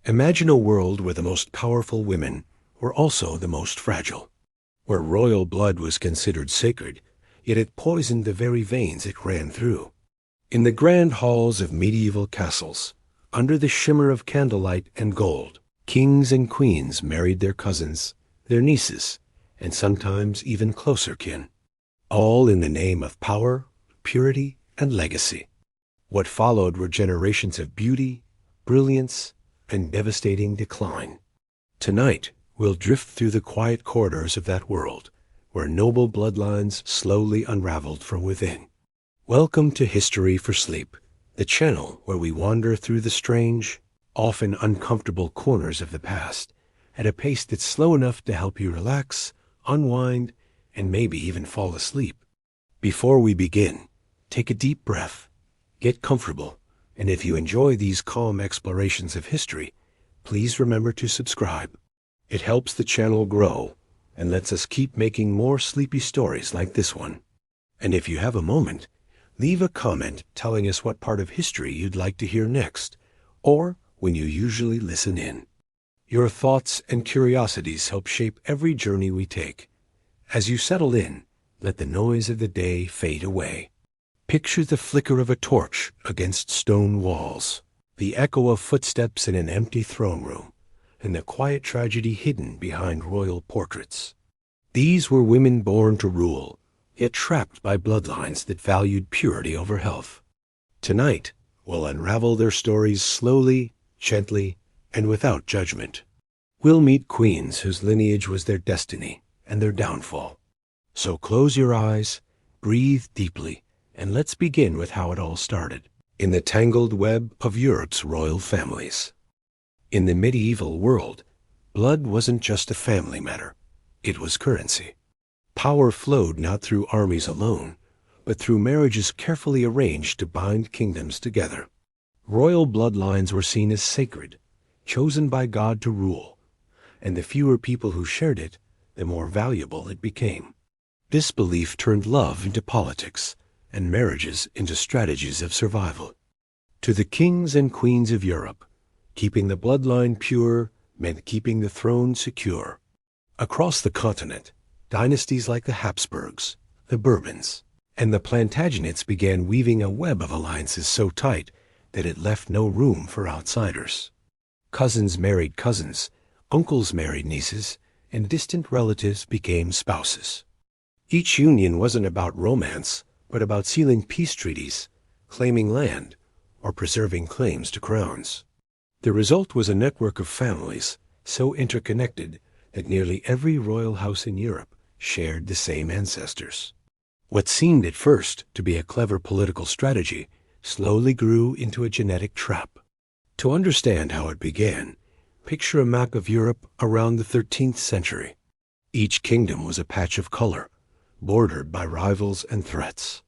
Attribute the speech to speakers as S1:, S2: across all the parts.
S1: Imagine a world where the most powerful women were also the most fragile, where royal blood was considered sacred, yet it poisoned the very veins it ran through. In the grand halls of medieval castles, under the shimmer of candlelight and gold, kings and queens married their cousins, their nieces, and sometimes even closer kin, all in the name of power, purity, and legacy. What followed were generations of beauty, brilliance, and devastating decline. Tonight, we'll drift through the quiet corridors of that world, where noble bloodlines slowly unraveled from within. Welcome to History for Sleep, the channel where we wander through the strange, often uncomfortable corners of the past, at a pace that's slow enough to help you relax, unwind, and maybe even fall asleep. Before we begin, take a deep breath, get comfortable, and if you enjoy these calm explorations of history, please remember to subscribe. It helps the channel grow and lets us keep making more sleepy stories like this one. And if you have a moment, leave a comment telling us what part of history you'd like to hear next, or when you usually listen in. Your thoughts and curiosities help shape every journey we take. As you settle in, let the noise of the day fade away. Picture the flicker of a torch against stone walls, the echo of footsteps in an empty throne room, and the quiet tragedy hidden behind royal portraits. These were women born to rule, yet trapped by bloodlines that valued purity over health. Tonight, we'll unravel their stories slowly, gently, and without judgment. We'll meet queens whose lineage was their destiny and their downfall. So close your eyes, breathe deeply, and let's begin with how it all started, in the tangled web of Europe's royal families. In the medieval world, blood wasn't just a family matter, it was currency. Power flowed not through armies alone, but through marriages carefully arranged to bind kingdoms together. Royal bloodlines were seen as sacred, chosen by God to rule, and the fewer people who shared it, the more valuable it became. This belief turned love into politics, and marriages into strategies of survival. To the kings and queens of Europe, keeping the bloodline pure meant keeping the throne secure. Across the continent, dynasties like the Habsburgs, the Bourbons, and the Plantagenets began weaving a web of alliances so tight that it left no room for outsiders. Cousins married cousins, uncles married nieces, and distant relatives became spouses. Each union wasn't about romance, but about sealing peace treaties, claiming land, or preserving claims to crowns. The result was a network of families so interconnected that nearly every royal house in Europe shared the same ancestors. What seemed at first to be a clever political strategy slowly grew into a genetic trap. To understand how it began, picture a map of Europe around the 13th century. Each kingdom was a patch of color, bordered by rivals and threats.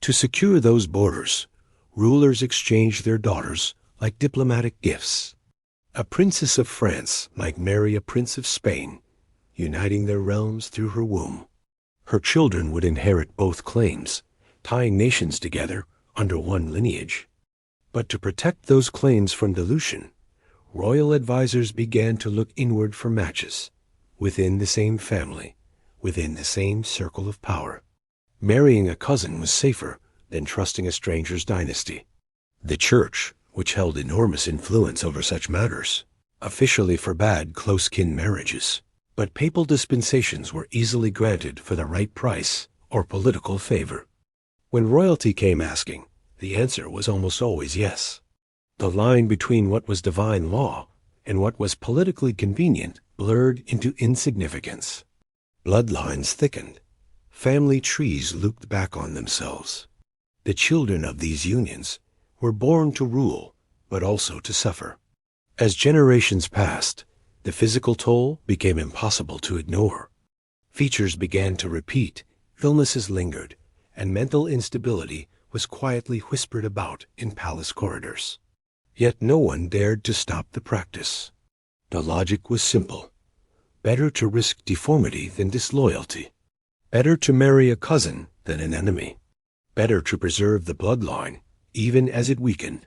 S1: To secure those borders, rulers exchanged their daughters like diplomatic gifts. A princess of France might marry a prince of Spain, uniting their realms through her womb. Her children would inherit both claims, tying nations together under one lineage. But to protect those claims from dilution, royal advisors began to look inward for matches, within the same family, within the same circle of power. Marrying a cousin was safer than trusting a stranger's dynasty. The Church, which held enormous influence over such matters, officially forbade close-kin marriages, but papal dispensations were easily granted for the right price or political favor. When royalty came asking, the answer was almost always yes. The line between what was divine law and what was politically convenient blurred into insignificance. Bloodlines thickened. Family trees looped back on themselves. The children of these unions were born to rule, but also to suffer. As generations passed, the physical toll became impossible to ignore. Features began to repeat, illnesses lingered, and mental instability was quietly whispered about in palace corridors. Yet no one dared to stop the practice. The logic was simple. Better to risk deformity than disloyalty. Better to marry a cousin than an enemy. Better to preserve the bloodline, even as it weakened.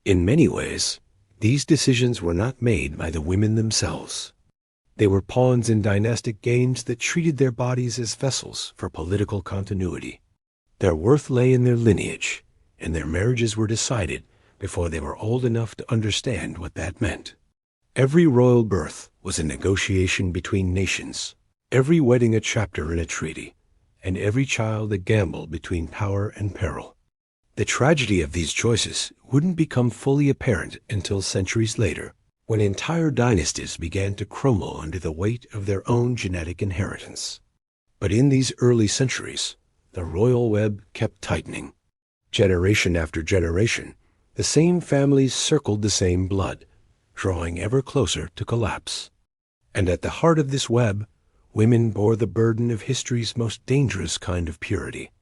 S1: In many ways, These decisions were not made by the women themselves. They were pawns in dynastic games that treated their bodies as vessels for political continuity. Their worth lay in their lineage, and their marriages were decided before they were old enough to understand what that meant. Every royal birth was a negotiation between nations, every wedding a chapter in a treaty, and every child a gamble between power and peril. The tragedy of these choices wouldn't become fully apparent until centuries later, when entire dynasties began to crumble under the weight of their own genetic inheritance. But in these early centuries, the royal web kept tightening. Generation after generation, the same families circled the same blood, drawing ever closer to collapse. And at the heart of this web, women bore the burden of history's most dangerous kind of purity.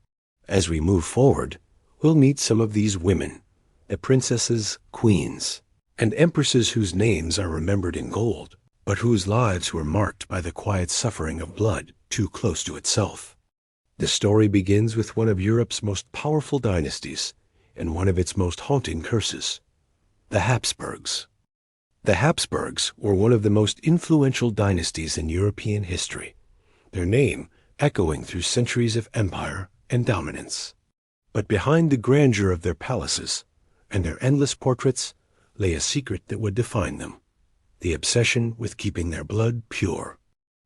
S1: As we move forward, we'll meet some of these women, the princesses, queens, and empresses whose names are remembered in gold, but whose lives were marked by the quiet suffering of blood too close to itself. The story begins with one of Europe's most powerful dynasties and one of its most haunting curses, the Habsburgs. The Habsburgs were one of the most influential dynasties in European history, their name echoing through centuries of empire and dominance. But behind the grandeur of their palaces and their endless portraits lay a secret that would define them: the obsession with keeping their blood pure.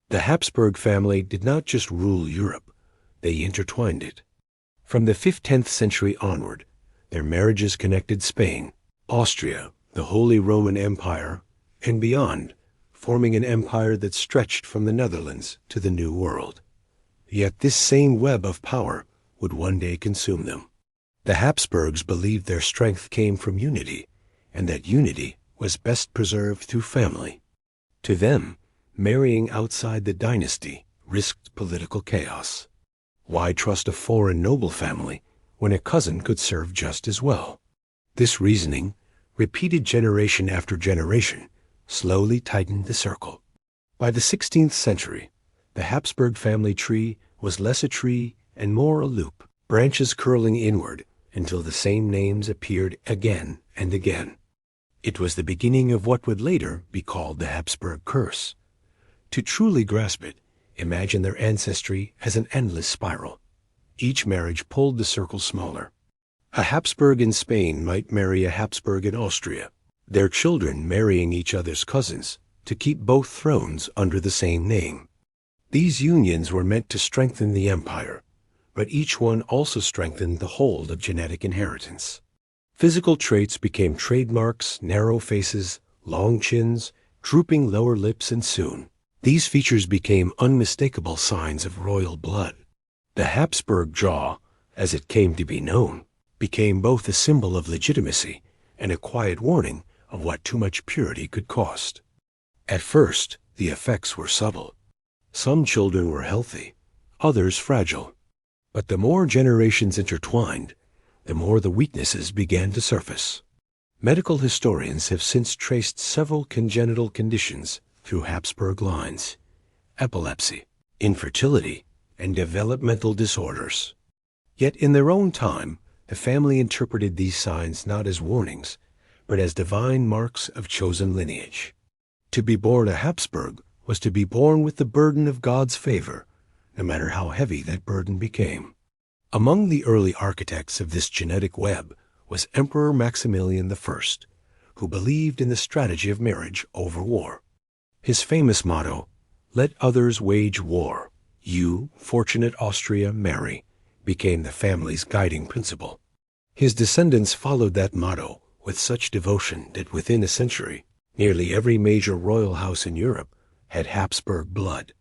S1: The Habsburg family did not just rule Europe, they intertwined it. From the 15th century onward, their marriages connected Spain, Austria, the Holy Roman Empire, and beyond, forming an empire that stretched from the Netherlands to the New World. Yet this same web of power would one day consume them. The Habsburgs believed their strength came from unity, and that unity was best preserved through family. To them, marrying outside the dynasty risked political chaos. Why trust a foreign noble family when a cousin could serve just as well? This reasoning, repeated generation after generation, slowly tightened the circle. By the 16th century, the Habsburg family tree was less a tree and more a loop, branches curling inward until the same names appeared again and again. It was the beginning of what would later be called the Habsburg curse. To truly grasp it, imagine their ancestry as an endless spiral. Each marriage pulled the circle smaller. A Habsburg in Spain might marry a Habsburg in Austria, their children marrying each other's cousins to keep both thrones under the same name. These unions were meant to strengthen the empire, but each one also strengthened the hold of genetic inheritance. Physical traits became trademarks: narrow faces, long chins, drooping lower lips, and soon these features became unmistakable signs of royal blood. The Habsburg jaw, as it came to be known, became both a symbol of legitimacy and a quiet warning of what too much purity could cost. At first, the effects were subtle. Some children were healthy, others fragile. But the more generations intertwined, the more the weaknesses began to surface. Medical historians have since traced several congenital conditions through Habsburg lines: epilepsy, infertility, and developmental disorders. Yet in their own time, the family interpreted these signs not as warnings, but as divine marks of chosen lineage. To be born a Habsburg was to be born with the burden of God's favor, no matter how heavy that burden became. Among the early architects of this genetic web was Emperor Maximilian I, who believed in the strategy of marriage over war. His famous motto, "Let others wage war, you, fortunate Austria, marry," became the family's guiding principle. His descendants followed that motto with such devotion that within a century, nearly every major royal house in Europe had Habsburg blood.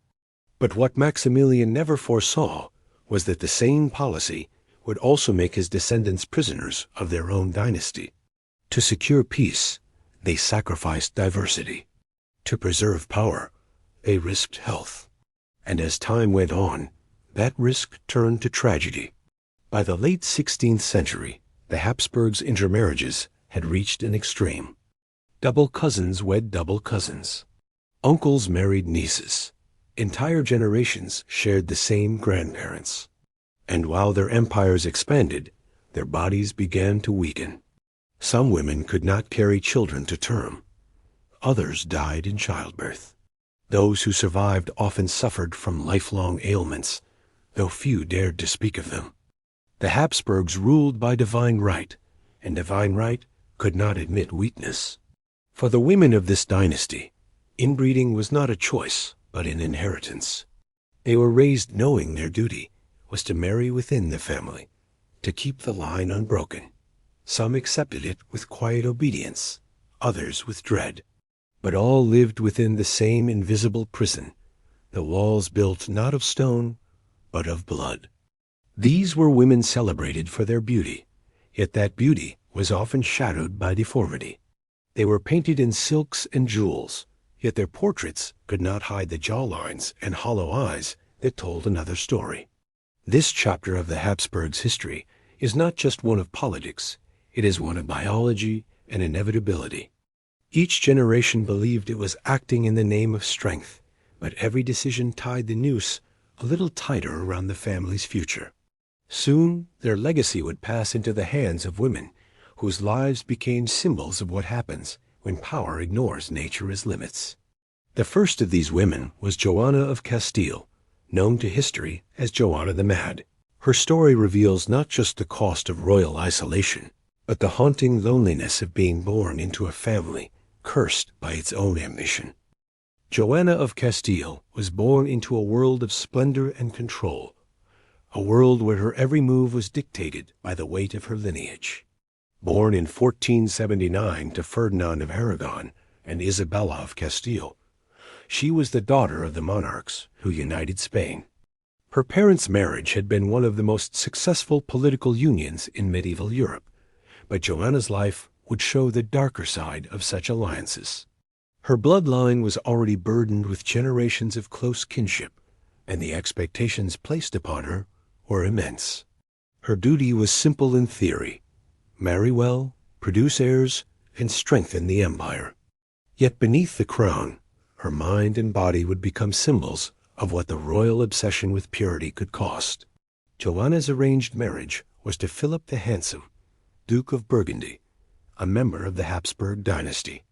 S1: But what Maximilian never foresaw was that the same policy would also make his descendants prisoners of their own dynasty. To secure peace, they sacrificed diversity. To preserve power, they risked health. And as time went on, that risk turned to tragedy. By the late 16th century, the Habsburgs' intermarriages had reached an extreme. Double cousins wed double cousins. Uncles married nieces. Entire generations shared the same grandparents. And while their empires expanded, their bodies began to weaken. Some women could not carry children to term. Others died in childbirth. Those who survived often suffered from lifelong ailments, though few dared to speak of them. The Habsburgs ruled by divine right, and divine right could not admit weakness. For the women of this dynasty, inbreeding was not a choice, but an inheritance. They were raised knowing their duty was to marry within the family, to keep the line unbroken. Some accepted it with quiet obedience, others with dread. But all lived within the same invisible prison, the walls built not of stone, but of blood. These were women celebrated for their beauty, yet that beauty was often shadowed by deformity. They were painted in silks and jewels, yet their portraits could not hide the jawlines and hollow eyes that told another story. This chapter of the Habsburgs' history is not just one of politics, it is one of biology and inevitability. Each generation believed it was acting in the name of strength, but every decision tied the noose a little tighter around the family's future. Soon, their legacy would pass into the hands of women, whose lives became symbols of what happens when power ignores nature as limits. The first of these women was Joanna of Castile, known to history as Joanna the Mad. Her story reveals not just the cost of royal isolation, but the haunting loneliness of being born into a family cursed by its own ambition. Joanna of Castile was born into a world of splendor and control, a world where her every move was dictated by the weight of her lineage. Born in 1479 to Ferdinand of Aragon and Isabella of Castile, she was the daughter of the monarchs who united Spain. Her parents' marriage had been one of the most successful political unions in medieval Europe, but Joanna's life would show the darker side of such alliances. Her bloodline was already burdened with generations of close kinship, and the expectations placed upon her were immense. Her duty was simple in theory: marry well, produce heirs, and strengthen the empire. Yet beneath the crown, her mind and body would become symbols of what the royal obsession with purity could cost. Joanna's arranged marriage was to Philip the Handsome, Duke of Burgundy, a member of the Habsburg dynasty.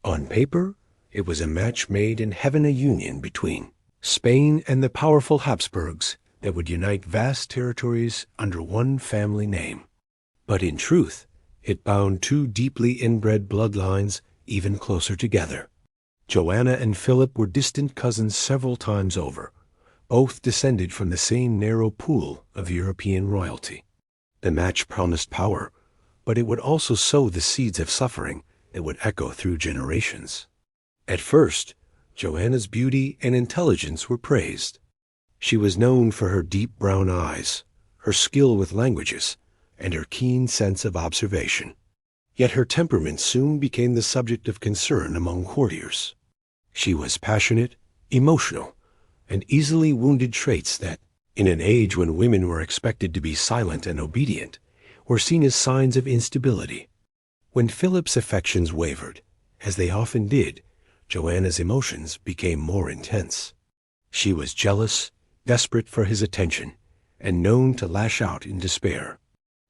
S1: On paper, it was a match made in heaven, a union between Spain and the powerful Habsburgs that would unite vast territories under one family name. But in truth, it bound two deeply inbred bloodlines even closer together. Joanna and Philip were distant cousins several times over, both descended from the same narrow pool of European royalty. The match promised power, but it would also sow the seeds of suffering that would echo through generations. At first, Joanna's beauty and intelligence were praised. She was known for her deep brown eyes, her skill with languages, and her keen sense of observation. Yet her temperament soon became the subject of concern among courtiers. She was passionate, emotional, and easily wounded, traits that, in an age when women were expected to be silent and obedient, were seen as signs of instability. When Philip's affections wavered, as they often did, Joanna's emotions became more intense. She was jealous, desperate for his attention, and known to lash out in despair.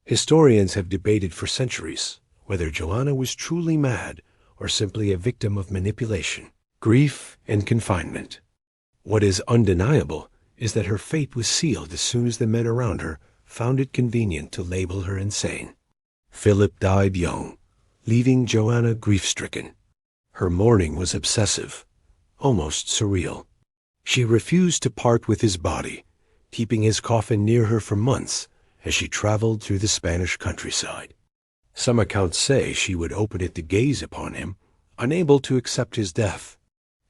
S1: Historians have debated for centuries whether Joanna was truly mad or simply a victim of manipulation, grief, and confinement. What is undeniable is that her fate was sealed as soon as the men around her found it convenient to label her insane. Philip died young, leaving Joanna grief-stricken. Her mourning was obsessive, almost surreal. She refused to part with his body, keeping his coffin near her for months as she traveled through the Spanish countryside. Some accounts say she would open it to gaze upon him, unable to accept his death.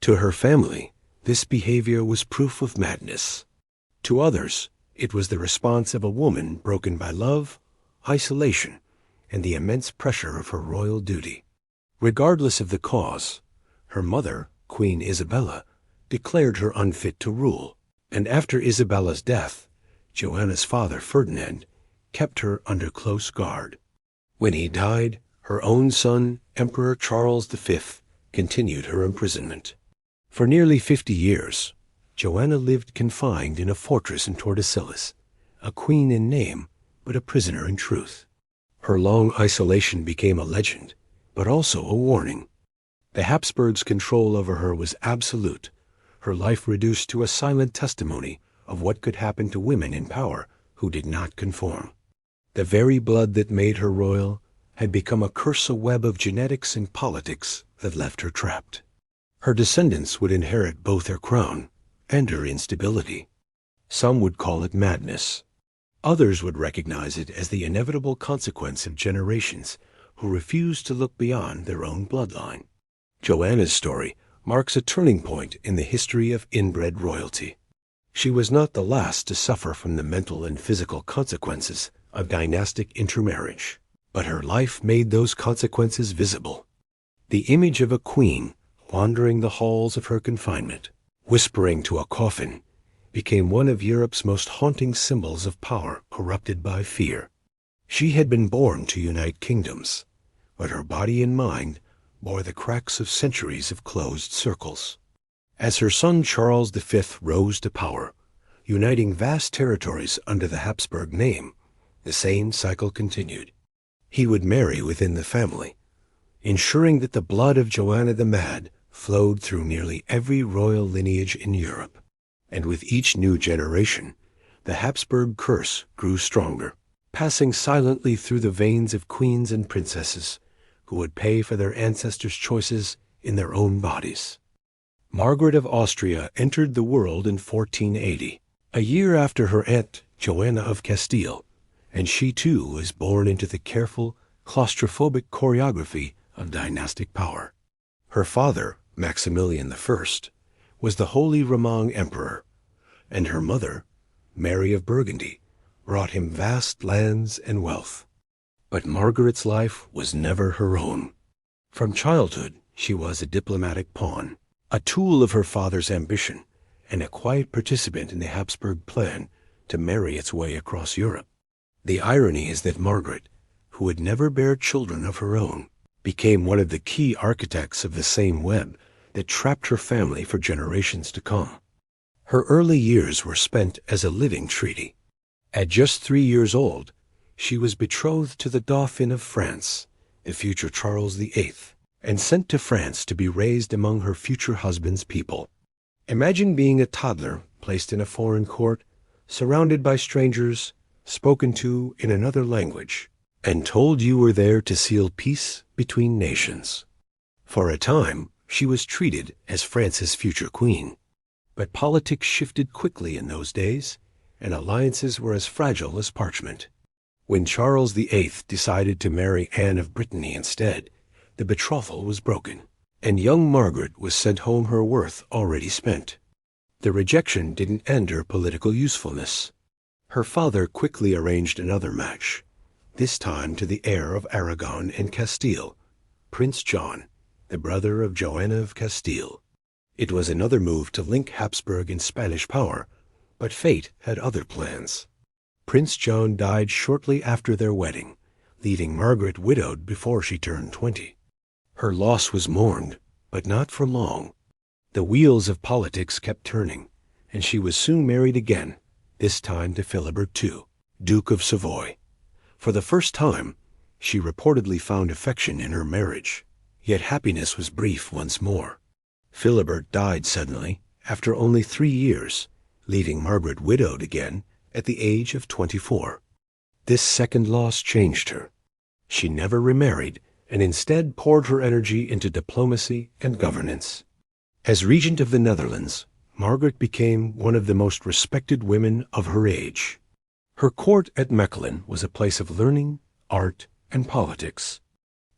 S1: To her family, this behavior was proof of madness. To others, it was the response of a woman broken by love, isolation, and the immense pressure of her royal duty. Regardless of the cause, her mother, Queen Isabella, declared her unfit to rule, and after Isabella's death, Joanna's father, Ferdinand, kept her under close guard. When he died, her own son, Emperor Charles V, continued her imprisonment. For nearly 50 years, Joanna lived confined in a fortress in Tordesillas, a queen in name, but a prisoner in truth. Her long isolation became a legend, but also a warning. The Habsburgs' control over her was absolute, her life reduced to a silent testimony of what could happen to women in power who did not conform. The very blood that made her royal had become a curse, a web of genetics and politics that left her trapped. Her descendants would inherit both her crown and her instability. Some would call it madness. Others would recognize it as the inevitable consequence of generations who refused to look beyond their own bloodline. Joanna's story marks a turning point in the history of inbred royalty. She was not the last to suffer from the mental and physical consequences of dynastic intermarriage, but her life made those consequences visible. The image of a queen wandering the halls of her confinement, whispering to a coffin, became one of Europe's most haunting symbols of power corrupted by fear. She had been born to unite kingdoms, but her body and mind bore the cracks of centuries of closed circles. As her son Charles V rose to power, uniting vast territories under the Habsburg name, the same cycle continued. He would marry within the family, ensuring that the blood of Joanna the Mad flowed through nearly every royal lineage in Europe. And with each new generation, the Habsburg curse grew stronger, passing silently through the veins of queens and princesses who would pay for their ancestors' choices in their own bodies. Margaret of Austria entered the world in 1480, a year after her aunt Joanna of Castile, and she too was born into the careful, claustrophobic choreography of dynastic power. Her father, Maximilian I, was the Holy Roman Emperor, and her mother, Mary of Burgundy, brought him vast lands and wealth. But Margaret's life was never her own. From childhood, she was a diplomatic pawn, a tool of her father's ambition, and a quiet participant in the Habsburg plan to marry its way across Europe. The irony is that Margaret, who would never bear children of her own, became one of the key architects of the same web that trapped her family for generations to come. Her early years were spent as a living treaty. At just 3 years old, she was betrothed to the Dauphin of France, the future Charles VIII, and sent to France to be raised among her future husband's people. Imagine being a toddler placed in a foreign court, surrounded by strangers, spoken to in another language, and told you were there to seal peace between nations. For a time, she was treated as France's future queen. But politics shifted quickly in those days, and alliances were as fragile as parchment. When Charles VIII decided to marry Anne of Brittany instead, the betrothal was broken, and young Margaret was sent home, her worth already spent. The rejection didn't end her political usefulness. Her father quickly arranged another match, this time to the heir of Aragon and Castile, Prince John, the brother of Joanna of Castile. It was another move to link Habsburg and Spanish power, but fate had other plans. Prince John died shortly after their wedding, leaving Margaret widowed before she turned 20. Her loss was mourned, but not for long. The wheels of politics kept turning, and she was soon married again, this time to Philibert II, Duke of Savoy. For the first time, she reportedly found affection in her marriage, yet happiness was brief once more. Philibert died suddenly after only 3 years, leaving Margaret widowed again at the age of 24. This second loss changed her. She never remarried and instead poured her energy into diplomacy and governance. As regent of the Netherlands, Margaret became one of the most respected women of her age. Her court at Mechelen was a place of learning, art, and politics.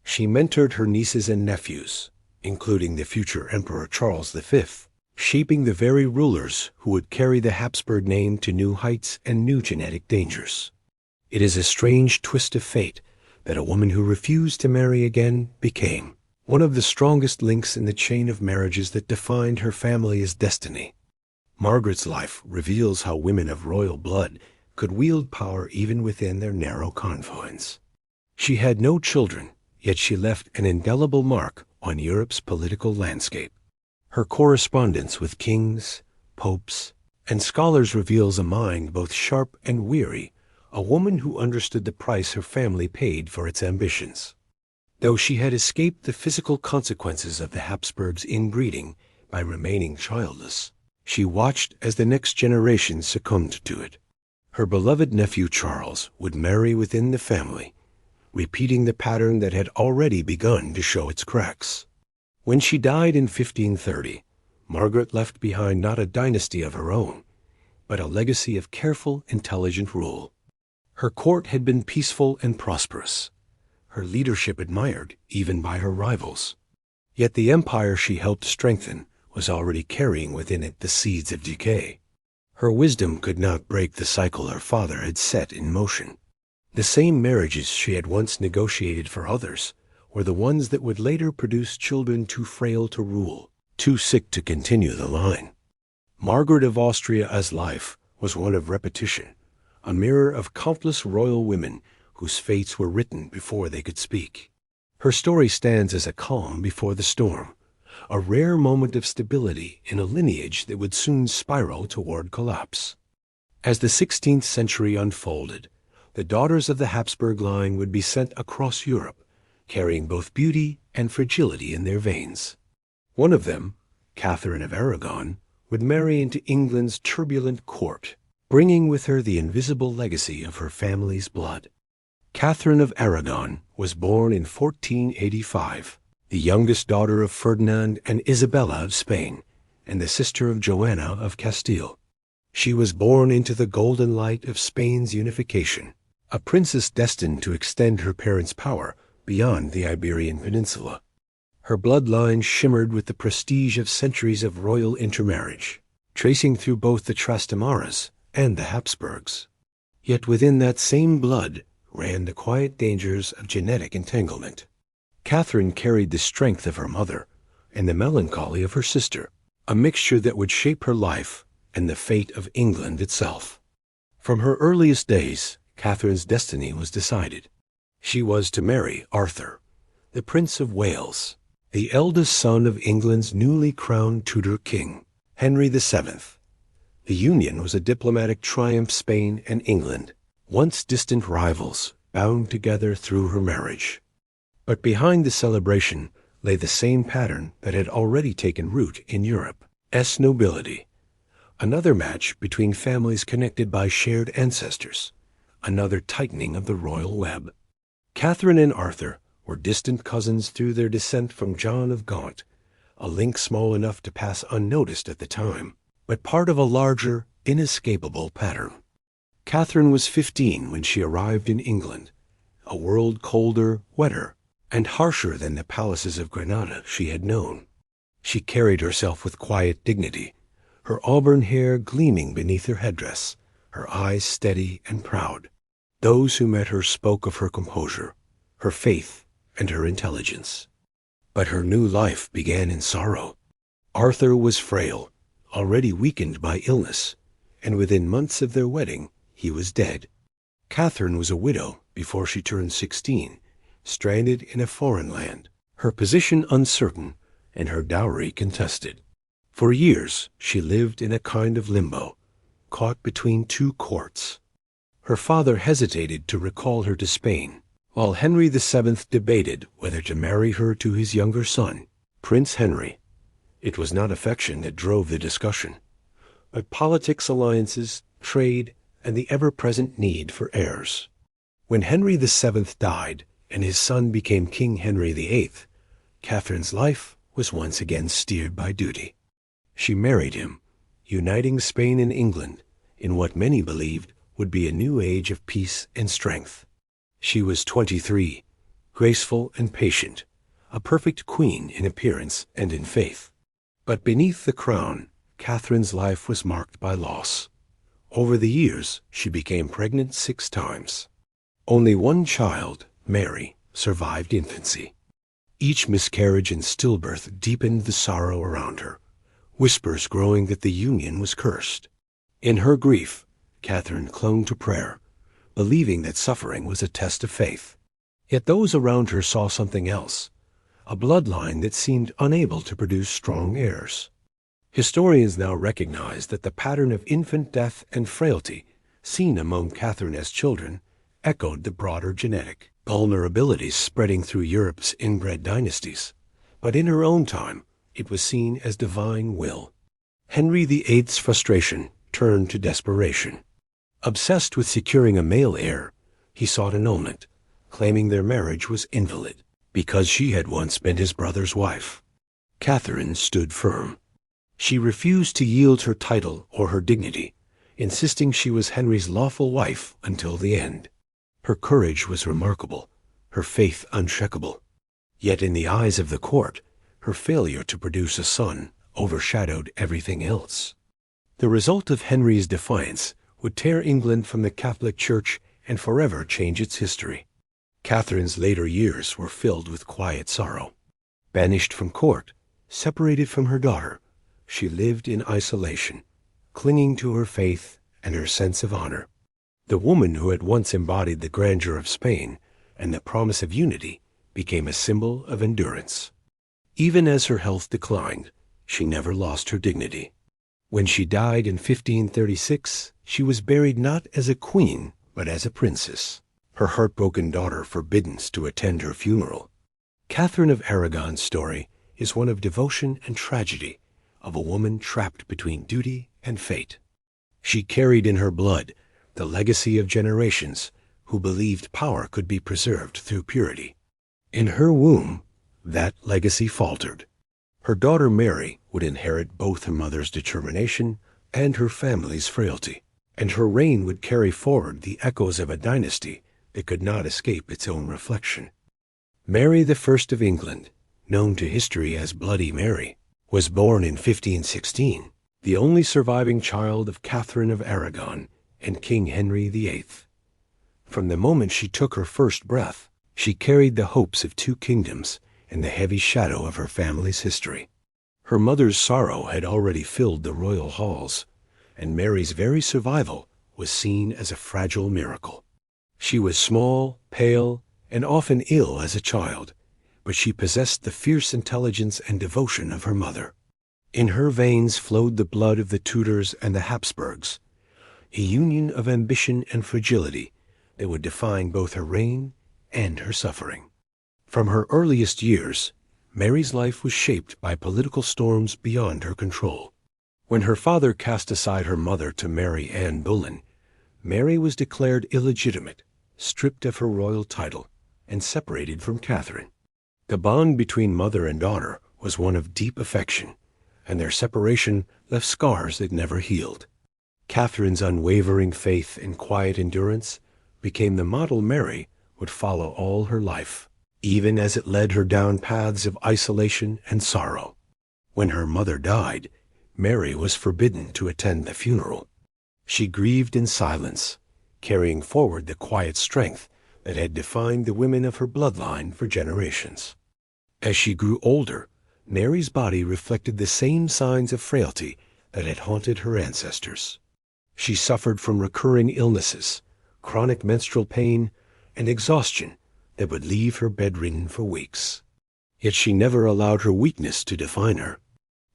S1: She mentored her nieces and nephews, including the future Emperor Charles V, shaping the very rulers who would carry the Habsburg name to new heights and new genetic dangers. It is a strange twist of fate that a woman who refused to marry again became one of the strongest links in the chain of marriages that defined her family's destiny. Margaret's life reveals how women of royal blood could wield power even within their narrow confines. She had no children, yet she left an indelible mark on Europe's political landscape. Her correspondence with kings, popes, and scholars reveals a mind both sharp and weary, a woman who understood the price her family paid for its ambitions. Though she had escaped the physical consequences of the Habsburgs' inbreeding by remaining childless, she watched as the next generation succumbed to it. Her beloved nephew Charles would marry within the family, repeating the pattern that had already begun to show its cracks. When she died in 1530, Margaret left behind not a dynasty of her own, but a legacy of careful, intelligent rule. Her court had been peaceful and prosperous, her leadership admired even by her rivals. Yet the empire she helped strengthen was already carrying within it the seeds of decay. Her wisdom could not break the cycle her father had set in motion. The same marriages she had once negotiated for others were the ones that would later produce children too frail to rule, too sick to continue the line. Margaret of Austria's life was one of repetition, a mirror of countless royal women whose fates were written before they could speak. Her story stands as a calm before the storm, a rare moment of stability in a lineage that would soon spiral toward collapse. As the 16th century unfolded, the daughters of the Habsburg line would be sent across Europe, carrying both beauty and fragility in their veins. One of them, Catherine of Aragon, would marry into England's turbulent court, bringing with her the invisible legacy of her family's blood. Catherine of Aragon was born in 1485, the youngest daughter of Ferdinand and Isabella of Spain, and the sister of Joanna of Castile. She was born into the golden light of Spain's unification, a princess destined to extend her parents' power beyond the Iberian Peninsula. Her bloodline shimmered with the prestige of centuries of royal intermarriage, tracing through both the Trastamaras and the Habsburgs. Yet within that same blood ran the quiet dangers of genetic entanglement. Catherine carried the strength of her mother and the melancholy of her sister, a mixture that would shape her life and the fate of England itself. From her earliest days, Catherine's destiny was decided. She was to marry Arthur, the Prince of Wales, the eldest son of England's newly crowned Tudor king, Henry VII. The union was a diplomatic triumph. Spain and England, once distant rivals, bound together through her marriage. But behind the celebration lay the same pattern that had already taken root in Europe's nobility. Another match between families connected by shared ancestors, another tightening of the royal web. Catherine and Arthur were distant cousins through their descent from John of Gaunt, a link small enough to pass unnoticed at the time, but part of a larger, inescapable pattern. Catherine was 15 when she arrived in England, a world colder, wetter, and harsher than the palaces of Granada she had known. She carried herself with quiet dignity, her auburn hair gleaming beneath her headdress, her eyes steady and proud. Those who met her spoke of her composure, her faith, and her intelligence. But her new life began in sorrow. Arthur was frail, already weakened by illness, and within months of their wedding, he was dead. Catherine was a widow before she turned 16, stranded in a foreign land, her position uncertain and her dowry contested. For years, she lived in a kind of limbo, caught between two courts. Her father hesitated to recall her to Spain, while Henry VII debated whether to marry her to his younger son, Prince Henry. It was not affection that drove the discussion, but politics, alliances, trade, and the ever-present need for heirs. When Henry VII died and his son became King Henry VIII, Catherine's life was once again steered by duty. She married him, uniting Spain and England in what many believed would be a new age of peace and strength. She was 23, graceful and patient, a perfect queen in appearance and in faith. But beneath the crown, Catherine's life was marked by loss. Over the years, she became pregnant 6 times. Only one child, Mary, survived infancy. Each miscarriage and stillbirth deepened the sorrow around her, whispers growing that the union was cursed. In her grief, Catherine clung to prayer, believing that suffering was a test of faith. Yet those around her saw something else, a bloodline that seemed unable to produce strong heirs. Historians now recognize that the pattern of infant death and frailty seen among Catherine's children, echoed the broader genetic vulnerabilities spreading through Europe's inbred dynasties. But in her own time, it was seen as divine will. Henry VIII's frustration turned to desperation. Obsessed with securing a male heir, he sought annulment, claiming their marriage was invalid because she had once been his brother's wife. Catherine stood firm. She refused to yield her title or her dignity, insisting she was Henry's lawful wife until the end. Her courage was remarkable, her faith unshakable. Yet in the eyes of the court, her failure to produce a son overshadowed everything else. The result of Henry's defiance would tear England from the Catholic Church and forever change its history. Catherine's later years were filled with quiet sorrow. Banished from court, separated from her daughter, she lived in isolation, clinging to her faith and her sense of honor. The woman who had once embodied the grandeur of Spain and the promise of unity became a symbol of endurance. Even as her health declined, she never lost her dignity. When she died in 1536, she was buried not as a queen, but as a princess, her heartbroken daughter forbidden to attend her funeral. Catherine of Aragon's story is one of devotion and tragedy, of a woman trapped between duty and fate. She carried in her blood the legacy of generations who believed power could be preserved through purity. In her womb, that legacy faltered. Her daughter Mary would inherit both her mother's determination and her family's frailty, and her reign would carry forward the echoes of a dynasty that could not escape its own reflection. Mary the First of England, known to history as Bloody Mary, was born in 1516, the only surviving child of Catherine of Aragon and King Henry VIII. From the moment she took her first breath, she carried the hopes of two kingdoms and the heavy shadow of her family's history. Her mother's sorrow had already filled the royal halls, and Mary's very survival was seen as a fragile miracle. She was small, pale, and often ill as a child, but she possessed the fierce intelligence and devotion of her mother. In her veins flowed the blood of the Tudors and the Habsburgs, a union of ambition and fragility that would define both her reign and her suffering. From her earliest years, Mary's life was shaped by political storms beyond her control. When her father cast aside her mother to marry Anne Boleyn, Mary was declared illegitimate, stripped of her royal title, and separated from Catherine. The bond between mother and daughter was one of deep affection, and their separation left scars that never healed. Catherine's unwavering faith and quiet endurance became the model Mary would follow all her life, even as it led her down paths of isolation and sorrow. When her mother died, Mary was forbidden to attend the funeral. She grieved in silence, carrying forward the quiet strength that had defined the women of her bloodline for generations. As she grew older, Mary's body reflected the same signs of frailty that had haunted her ancestors. She suffered from recurring illnesses, chronic menstrual pain, and exhaustion that would leave her bedridden for weeks. Yet she never allowed her weakness to define her.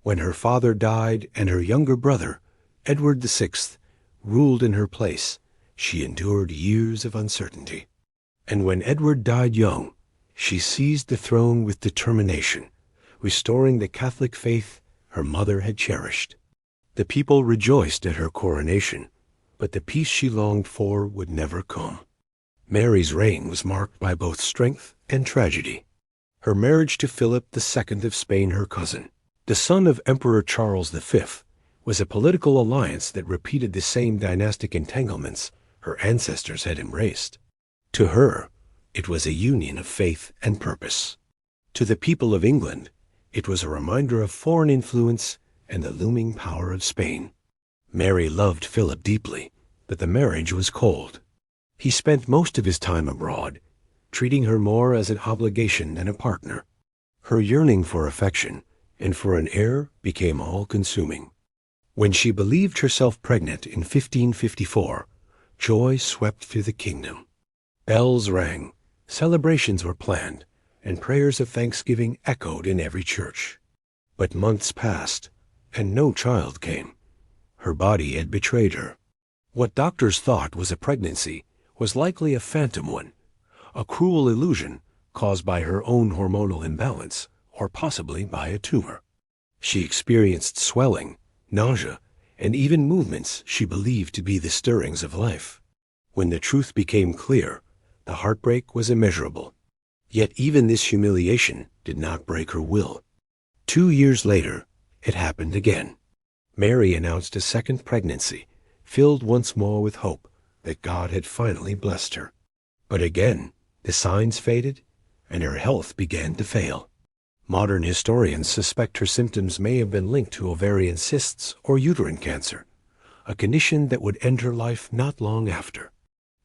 S1: When her father died and her younger brother, Edward VI, ruled in her place, she endured years of uncertainty. And when Edward died young, she seized the throne with determination, restoring the Catholic faith her mother had cherished. The people rejoiced at her coronation, but the peace she longed for would never come. Mary's reign was marked by both strength and tragedy. Her marriage to Philip II of Spain, her cousin, the son of Emperor Charles V, was a political alliance that repeated the same dynastic entanglements her ancestors had embraced. To her, it was a union of faith and purpose. To the people of England, it was a reminder of foreign influence and the looming power of Spain. Mary loved Philip deeply, but the marriage was cold. He spent most of his time abroad, treating her more as an obligation than a partner. Her yearning for affection and for an heir became all-consuming. When she believed herself pregnant in 1554, joy swept through the kingdom. Bells rang, celebrations were planned, and prayers of thanksgiving echoed in every church. But months passed, and no child came. Her body had betrayed her. What doctors thought was a pregnancy was likely a phantom one, a cruel illusion caused by her own hormonal imbalance, or possibly by a tumor. She experienced swelling, nausea, and even movements she believed to be the stirrings of life. When the truth became clear, the heartbreak was immeasurable. Yet even this humiliation did not break her will. 2 years later, it happened again. Mary announced a second pregnancy, filled once more with hope that God had finally blessed her. But again, the signs faded, and her health began to fail. Modern historians suspect her symptoms may have been linked to ovarian cysts or uterine cancer, a condition that would end her life not long after.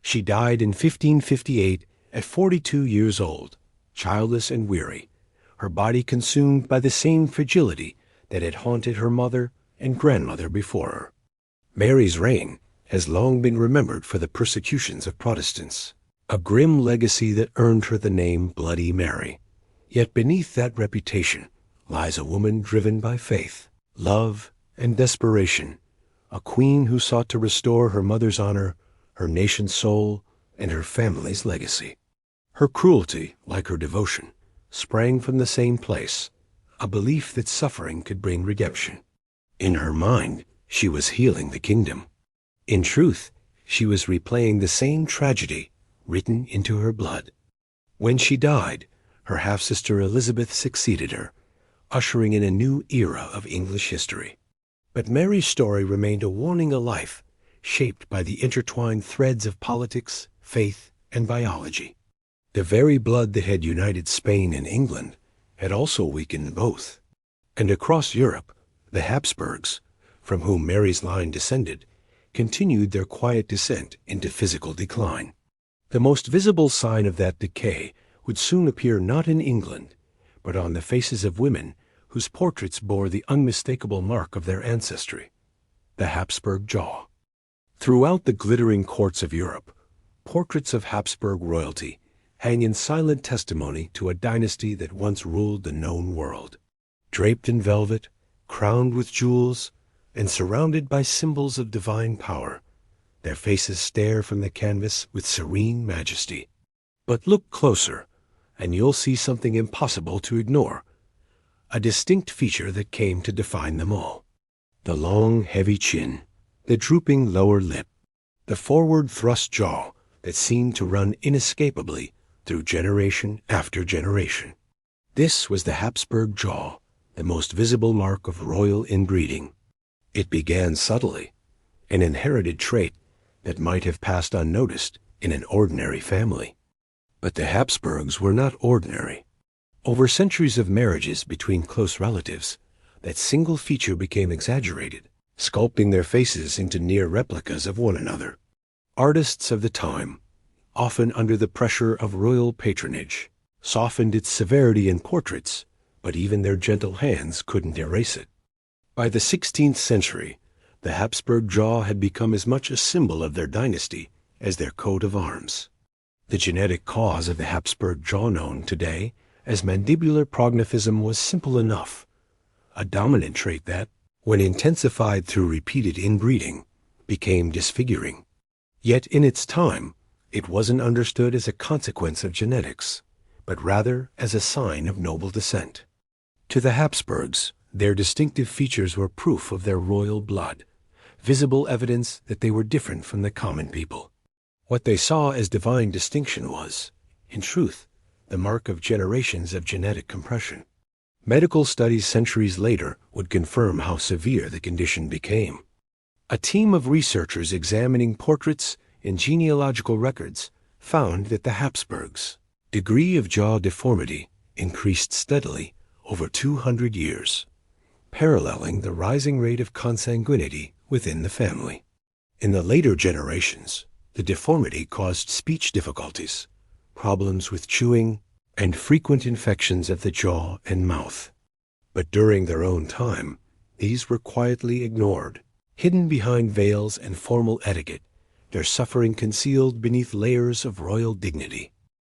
S1: She died in 1558 at 42 years old, childless and weary, her body consumed by the same fragility that had haunted her mother and grandmother before her. Mary's reign has long been remembered for the persecutions of Protestants, a grim legacy that earned her the name Bloody Mary. Yet beneath that reputation lies a woman driven by faith, love, and desperation, a queen who sought to restore her mother's honor, her nation's soul, and her family's legacy. Her cruelty, like her devotion, sprang from the same place, a belief that suffering could bring redemption. In her mind, she was healing the kingdom. In truth, she was replaying the same tragedy written into her blood. When she died, her half-sister Elizabeth succeeded her, ushering in a new era of English history. But Mary's story remained a warning of life, shaped by the intertwined threads of politics, faith, and biology. The very blood that had united Spain and England had also weakened both. And across Europe, the Habsburgs, from whom Mary's line descended, continued their quiet descent into physical decline. The most visible sign of that decay would soon appear not in England, but on the faces of women whose portraits bore the unmistakable mark of their ancestry, the Habsburg jaw. Throughout the glittering courts of Europe, portraits of Habsburg royalty hang in silent testimony to a dynasty that once ruled the known world. Draped in velvet, crowned with jewels, and surrounded by symbols of divine power, their faces stare from the canvas with serene majesty. But look closer, and you'll see something impossible to ignore, a distinct feature that came to define them all. The long, heavy chin, the drooping lower lip, the forward-thrust jaw that seemed to run inescapably through generation after generation. This was the Habsburg jaw, the most visible mark of royal inbreeding. It began subtly, an inherited trait that might have passed unnoticed in an ordinary family. But the Habsburgs were not ordinary. Over centuries of marriages between close relatives, that single feature became exaggerated, sculpting their faces into near replicas of one another. Artists of the time, often under the pressure of royal patronage, softened its severity in portraits, but even their gentle hands couldn't erase it. By the 16th century, the Habsburg jaw had become as much a symbol of their dynasty as their coat of arms. The genetic cause of the Habsburg jaw known today as mandibular prognathism was simple enough, a dominant trait that, when intensified through repeated inbreeding, became disfiguring. Yet in its time, it wasn't understood as a consequence of genetics, but rather as a sign of noble descent. To the Habsburgs, their distinctive features were proof of their royal blood, visible evidence that they were different from the common people. What they saw as divine distinction was, in truth, the mark of generations of genetic compression. Medical studies centuries later would confirm how severe the condition became. A team of researchers examining portraits and genealogical records found that the Habsburgs' degree of jaw deformity increased steadily over 200 years, paralleling the rising rate of consanguinity within the family. In the later generations, the deformity caused speech difficulties, problems with chewing, and frequent infections of the jaw and mouth. But during their own time, these were quietly ignored, hidden behind veils and formal etiquette, their suffering concealed beneath layers of royal dignity.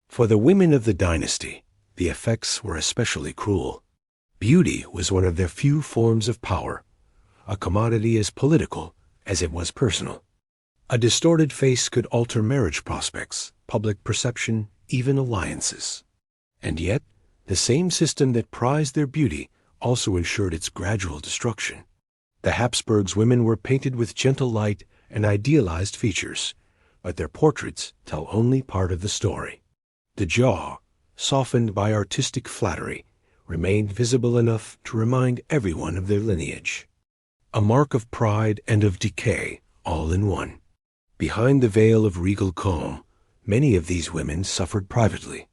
S1: For the women of the dynasty, the effects were especially cruel. Beauty was one of their few forms of power, a commodity as political as it was personal. A distorted face could alter marriage prospects, public perception, even alliances. And yet, the same system that prized their beauty also ensured its gradual destruction. The Habsburgs' women were painted with gentle light and idealized features, but their portraits tell only part of the story. The jaw, softened by artistic flattery, remained visible enough to remind everyone of their lineage. A mark of pride and of decay, all in one. Behind the veil of regal calm, many of these women suffered privately.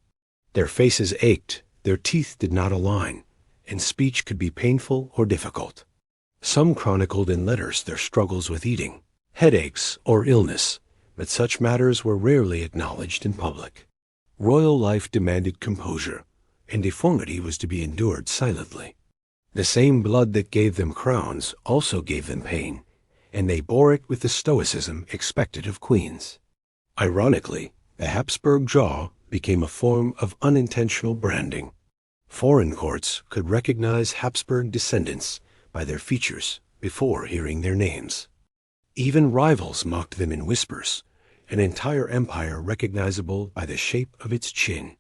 S1: Their faces ached, their teeth did not align, and speech could be painful or difficult. Some chronicled in letters their struggles with eating, headaches, or illness, but such matters were rarely acknowledged in public. Royal life demanded composure, and deformity was to be endured silently. The same blood that gave them crowns also gave them pain, and they bore it with the stoicism expected of queens. Ironically, the Habsburg jaw became a form of unintentional branding. Foreign courts could recognize Habsburg descendants by their features before hearing their names. Even rivals mocked them in whispers, an entire empire recognizable by the shape of its chin.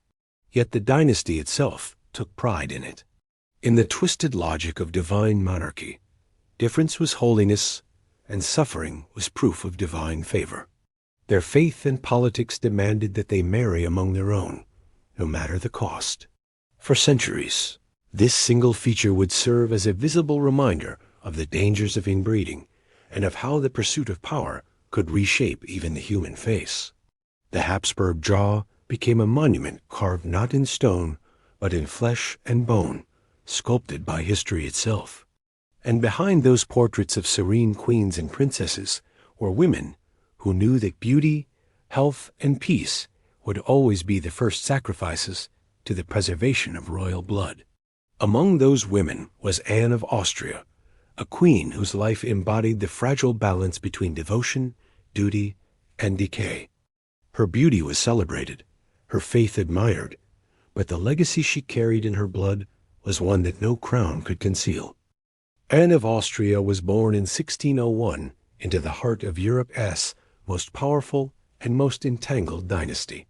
S1: Yet the dynasty itself took pride in it. In the twisted logic of divine monarchy, difference was holiness, and suffering was proof of divine favor. Their faith and politics demanded that they marry among their own, no matter the cost. For centuries, this single feature would serve as a visible reminder of the dangers of inbreeding and of how the pursuit of power could reshape even the human face. The Habsburg jaw became a monument carved not in stone, but in flesh and bone, sculpted by history itself. And behind those portraits of serene queens and princesses were women who knew that beauty, health, and peace would always be the first sacrifices to the preservation of royal blood. Among those women was Anne of Austria, a queen whose life embodied the fragile balance between devotion, duty, and decay. Her beauty was celebrated, her faith admired, but the legacy she carried in her blood was one that no crown could conceal. Anne of Austria was born in 1601 into the heart of Europe's most powerful and most entangled dynasty.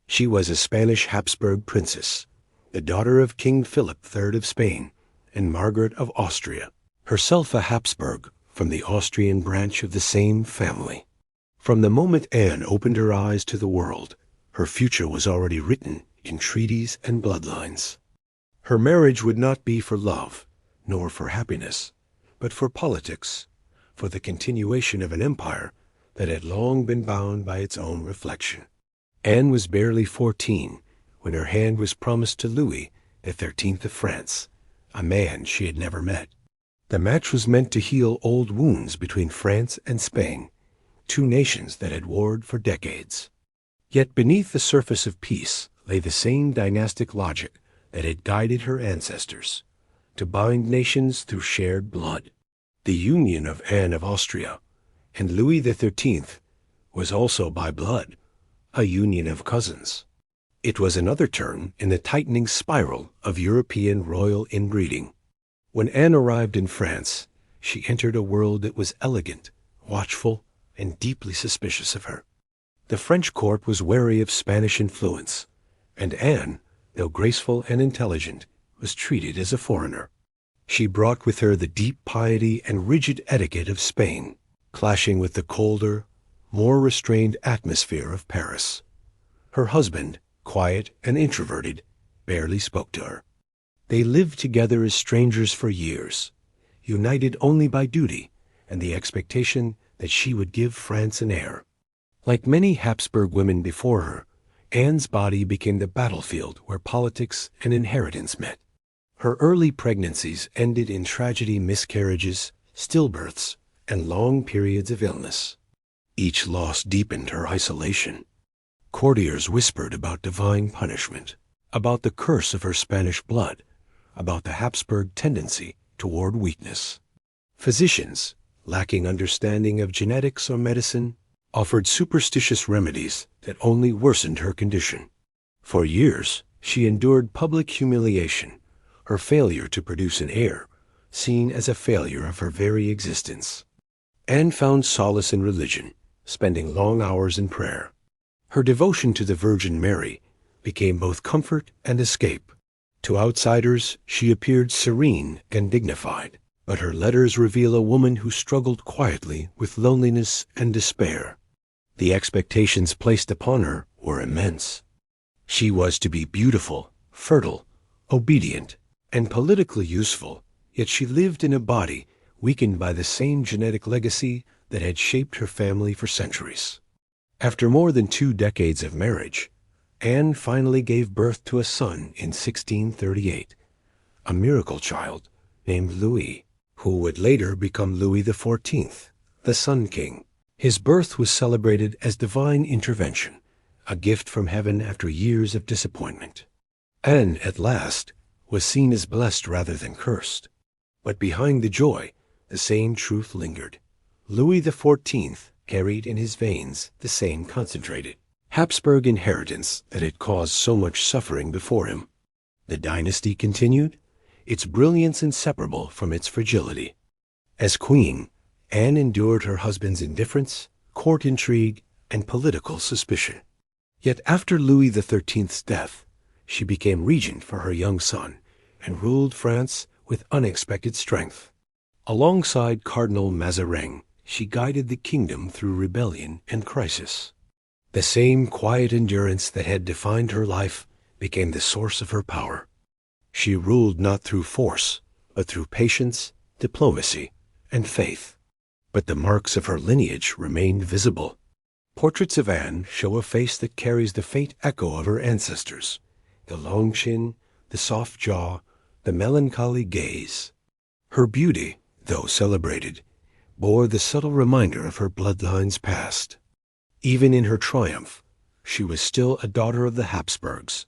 S1: She was a Spanish Habsburg princess, the daughter of King Philip III of Spain and Margaret of Austria, herself a Habsburg from the Austrian branch of the same family. From the moment Anne opened her eyes to the world, her future was already written in treaties and bloodlines. Her marriage would not be for love, nor for happiness, but for politics, for the continuation of an empire that had long been bound by its own reflection. Anne was barely 14 when her hand was promised to Louis XIII of France, a man she had never met. The match was meant to heal old wounds between France and Spain, two nations that had warred for decades. Yet beneath the surface of peace lay the same dynastic logic that had guided her ancestors, to bind nations through shared blood. The union of Anne of Austria and Louis XIII was also by blood, a union of cousins. It was another turn in the tightening spiral of European royal inbreeding. When Anne arrived in France, she entered a world that was elegant, watchful, and deeply suspicious of her. The French court was wary of Spanish influence, and Anne, though graceful and intelligent, was treated as a foreigner. She brought with her the deep piety and rigid etiquette of Spain, clashing with the colder, more restrained atmosphere of Paris. Her husband, quiet and introverted, barely spoke to her. They lived together as strangers for years, united only by duty and the expectation that she would give France an heir. Like many Habsburg women before her, Anne's body became the battlefield where politics and inheritance met. Her early pregnancies ended in tragedy, miscarriages, stillbirths, and long periods of illness. Each loss deepened her isolation. Courtiers whispered about divine punishment, about the curse of her Spanish blood, about the Habsburg tendency toward weakness. Physicians, lacking understanding of genetics or medicine, offered superstitious remedies that only worsened her condition. For years, she endured public humiliation, her failure to produce an heir seen as a failure of her very existence. Anne found solace in religion, spending long hours in prayer. Her devotion to the Virgin Mary became both comfort and escape. To outsiders, she appeared serene and dignified, but her letters reveal a woman who struggled quietly with loneliness and despair. The expectations placed upon her were immense. She was to be beautiful, fertile, obedient, and politically useful, yet she lived in a body weakened by the same genetic legacy that had shaped her family for centuries. After more than 2 decades of marriage, Anne finally gave birth to a son in 1638, a miracle child named Louis, who would later become Louis XIV, the Sun King. His birth was celebrated as divine intervention, a gift from heaven after years of disappointment. Anne, at last, was seen as blessed rather than cursed. But behind the joy, the same truth lingered. Louis XIV carried in his veins the same concentrated Habsburg inheritance that had caused so much suffering before him. The dynasty continued, its brilliance inseparable from its fragility. As queen, Anne endured her husband's indifference, court intrigue, and political suspicion. Yet after Louis XIII's death, she became regent for her young son and ruled France with unexpected strength. Alongside Cardinal Mazarin, she guided the kingdom through rebellion and crisis. The same quiet endurance that had defined her life became the source of her power. She ruled not through force, but through patience, diplomacy, and faith. But the marks of her lineage remained visible. Portraits of Anne show a face that carries the faint echo of her ancestors: the long chin, the soft jaw, the melancholy gaze. Her beauty, though celebrated, bore the subtle reminder of her bloodline's past. Even in her triumph, she was still a daughter of the Habsburgs,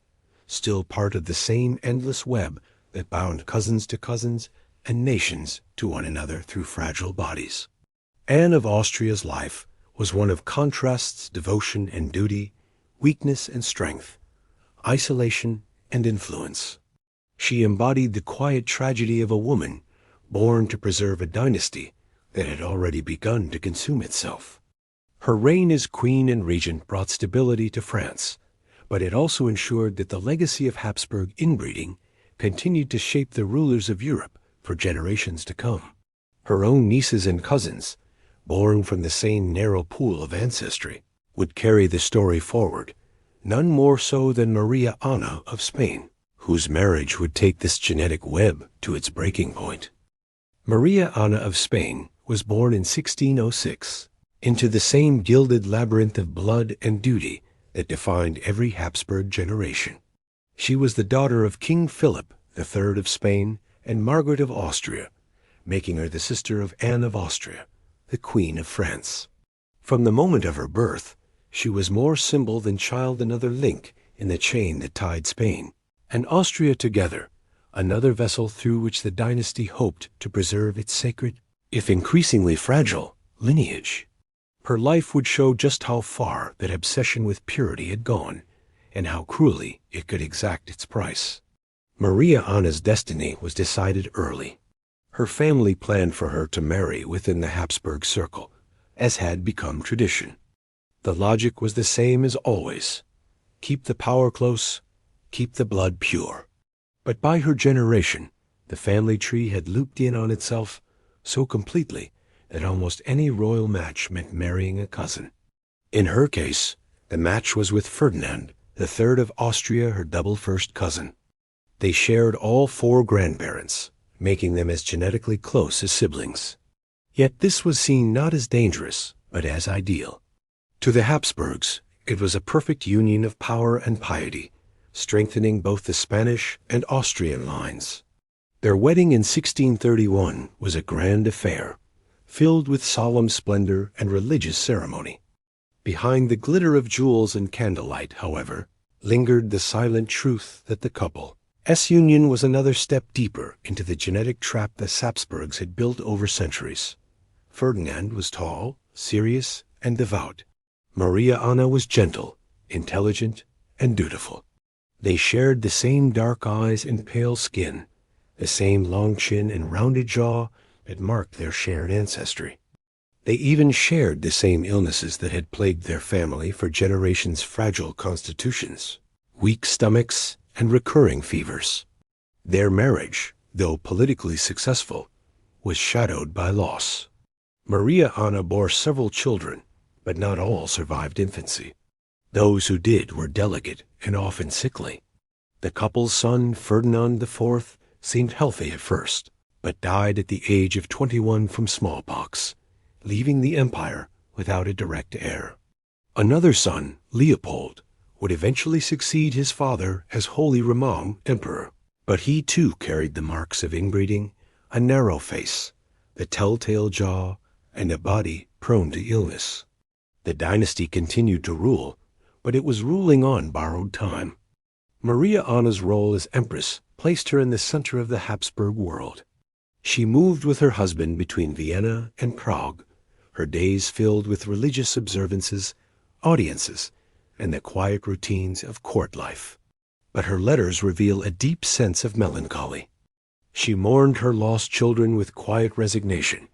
S1: still part of the same endless web that bound cousins to cousins and nations to one another through fragile bodies. Anne of Austria's life was one of contrasts, devotion and duty, weakness and strength, isolation and influence. She embodied the quiet tragedy of a woman born to preserve a dynasty that had already begun to consume itself. Her reign as queen and regent brought stability to France, but it also ensured that the legacy of Habsburg inbreeding continued to shape the rulers of Europe for generations to come. Her own nieces and cousins, born from the same narrow pool of ancestry, would carry the story forward, none more so than Mariana of Spain, whose marriage would take this genetic web to its breaking point. Mariana of Spain was born in 1606 into the same gilded labyrinth of blood and duty that defined every Habsburg generation. She was the daughter of King Philip III of Spain and Margaret of Austria, making her the sister of Anne of Austria, the Queen of France. From the moment of her birth, she was more symbol than child another link in the chain that tied Spain and Austria together, another vessel through which the dynasty hoped to preserve its sacred, if increasingly fragile, lineage. Her life would show just how far that obsession with purity had gone, and how cruelly it could exact its price. Maria Anna's destiny was decided early. Her family planned for her to marry within the Habsburg circle, as had become tradition. The logic was the same as always: keep the power close, keep the blood pure. But by her generation, the family tree had looped in on itself so completely that almost any royal match meant marrying a cousin. In her case, the match was with Ferdinand, the third of Austria, her double first cousin. They shared all 4 grandparents, making them as genetically close as siblings. Yet this was seen not as dangerous, but as ideal. To the Habsburgs, it was a perfect union of power and piety, strengthening both the Spanish and Austrian lines. Their wedding in 1631 was a grand affair, filled with solemn splendor and religious ceremony. Behind the glitter of jewels and candlelight, however, lingered the silent truth that the couple's union was another step deeper into the genetic trap the Habsburgs had built over centuries. Ferdinand was tall, serious, and devout. Maria Anna was gentle, intelligent, and dutiful. They shared the same dark eyes and pale skin, the same long chin and rounded jaw that marked their shared ancestry. They even shared the same illnesses that had plagued their family for generations: fragile constitutions, weak stomachs, and recurring fevers. Their marriage, though politically successful, was shadowed by loss. Maria Anna bore several children, but not all survived infancy. Those who did were delicate and often sickly. The couple's son, Ferdinand IV, seemed healthy at first, but died at the age of 21 from smallpox, leaving the empire without a direct heir. Another son, Leopold, would eventually succeed his father as Holy Roman Emperor, but he too carried the marks of inbreeding: a narrow face, the telltale jaw, and a body prone to illness. The dynasty continued to rule, but it was ruling on borrowed time. Maria Anna's role as empress placed her in the center of the Habsburg world. She moved with her husband between Vienna and Prague, her days filled with religious observances, audiences, and the quiet routines of court life. But her letters reveal a deep sense of melancholy. She mourned her lost children with quiet resignation,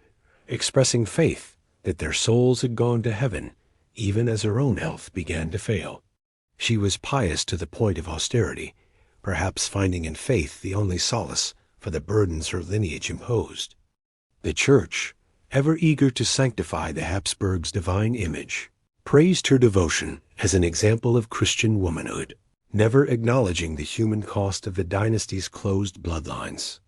S1: expressing faith that their souls had gone to heaven, even as her own health began to fail. She was pious to the point of austerity, perhaps finding in faith the only solace for the burdens her lineage imposed. The Church, ever eager to sanctify the Habsburgs' divine image, praised her devotion as an example of Christian womanhood, never acknowledging the human cost of the dynasty's closed bloodlines.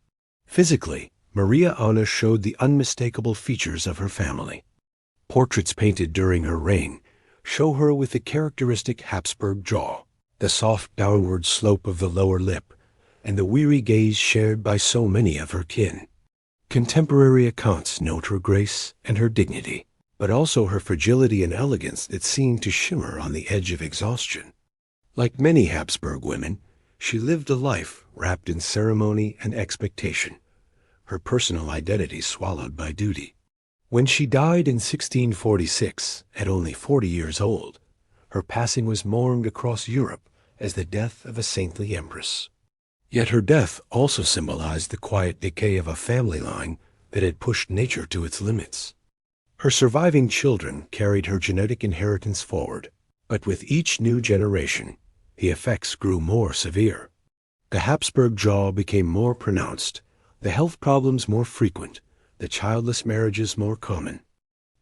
S1: Physically, Maria Anna showed the unmistakable features of her family. Portraits painted during her reign show her with the characteristic Habsburg jaw, the soft downward slope of the lower lip, and the weary gaze shared by so many of her kin. Contemporary accounts note her grace and her dignity, but also her fragility and elegance that seemed to shimmer on the edge of exhaustion. Like many Habsburg women, she lived a life wrapped in ceremony and expectation, her personal identity swallowed by duty. When she died in 1646, at only 40 years old, her passing was mourned across Europe as the death of a saintly empress. Yet her death also symbolized the quiet decay of a family line that had pushed nature to its limits. Her surviving children carried her genetic inheritance forward, but with each new generation, the effects grew more severe. The Habsburg jaw became more pronounced, the health problems more frequent, the childless marriages more common.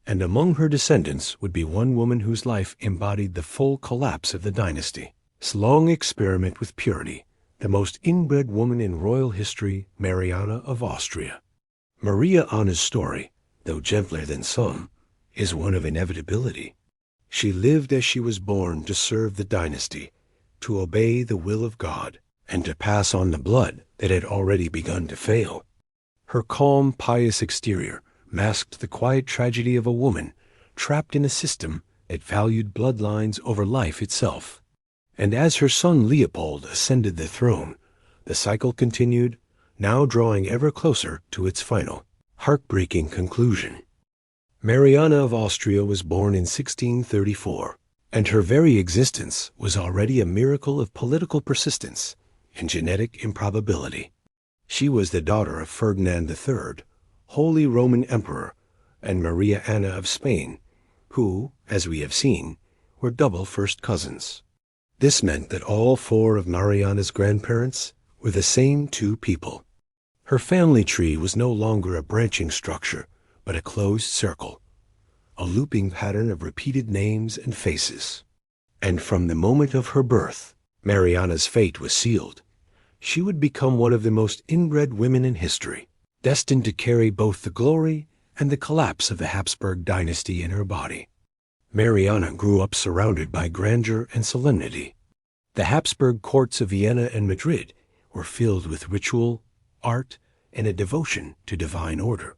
S1: And among her descendants would be one woman whose life embodied the full collapse of the dynasty. This long experiment with purity, the most inbred woman in royal history, Mariana of Austria. Maria Anna's story, though gentler than some, is one of inevitability. She lived as she was born to serve the dynasty, to obey the will of God, and to pass on the blood that had already begun to fail. Her calm, pious exterior masked the quiet tragedy of a woman trapped in a system that valued bloodlines over life itself. And as her son Leopold ascended the throne, the cycle continued, now drawing ever closer to its final, heartbreaking conclusion. Mariana of Austria was born in 1634, and her very existence was already a miracle of political persistence and genetic improbability. She was the daughter of Ferdinand III, Holy Roman Emperor, and Maria Anna of Spain, who, as we have seen, were double first cousins. This meant that all four of Mariana's grandparents were the same two people. Her family tree was no longer a branching structure, but a closed circle, a looping pattern of repeated names and faces. And from the moment of her birth, Mariana's fate was sealed. She would become one of the most inbred women in history, destined to carry both the glory and the collapse of the Habsburg dynasty in her body. Mariana grew up surrounded by grandeur and solemnity. The Habsburg courts of Vienna and Madrid were filled with ritual, art, and a devotion to divine order.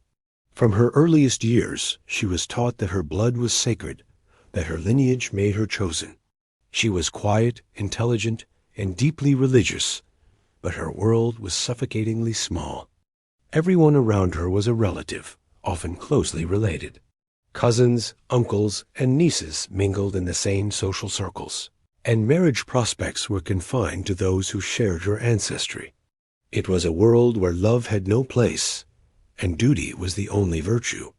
S1: From her earliest years, she was taught that her blood was sacred, that her lineage made her chosen. She was quiet, intelligent, and deeply religious, but her world was suffocatingly small. Everyone around her was a relative, often closely related. Cousins, uncles, and nieces mingled in the same social circles, and marriage prospects were confined to those who shared her ancestry. It was a world where love had no place, and duty was the only virtue.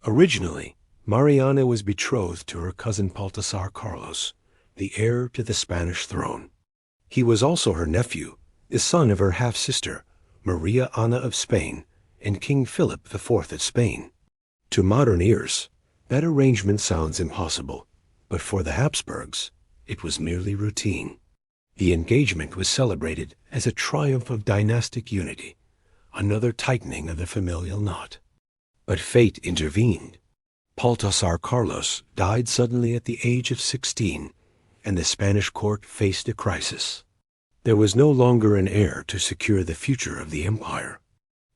S1: Originally, Mariana was betrothed to her cousin Baltasar Carlos, the heir to the Spanish throne. He was also her nephew, the son of her half-sister, Mariana of Spain, and King Philip IV of Spain. To modern ears, that arrangement sounds impossible, but for the Habsburgs, it was merely routine. The engagement was celebrated as a triumph of dynastic unity, another tightening of the familial knot. But fate intervened. Baltasar Carlos died suddenly at the age of 16, and the Spanish court faced a crisis. There was no longer an heir to secure the future of the empire.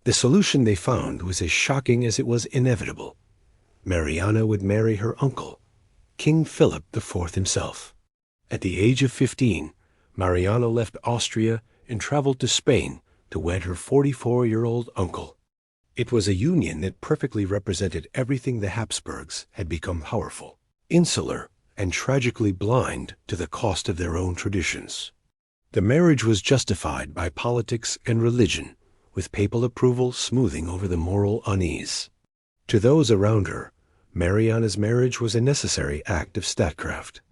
S1: The solution they found was as shocking as it was inevitable. Mariana would marry her uncle, King Philip IV himself. At the age of 15, Mariana left Austria and traveled to Spain to wed her 44-year-old uncle. It was a union that perfectly represented everything the Habsburgs had become: powerful, insular, and tragically blind to the cost of their own traditions. The marriage was justified by politics and religion, with papal approval smoothing over the moral unease. To those around her, Mariana's marriage was a necessary act of statecraft.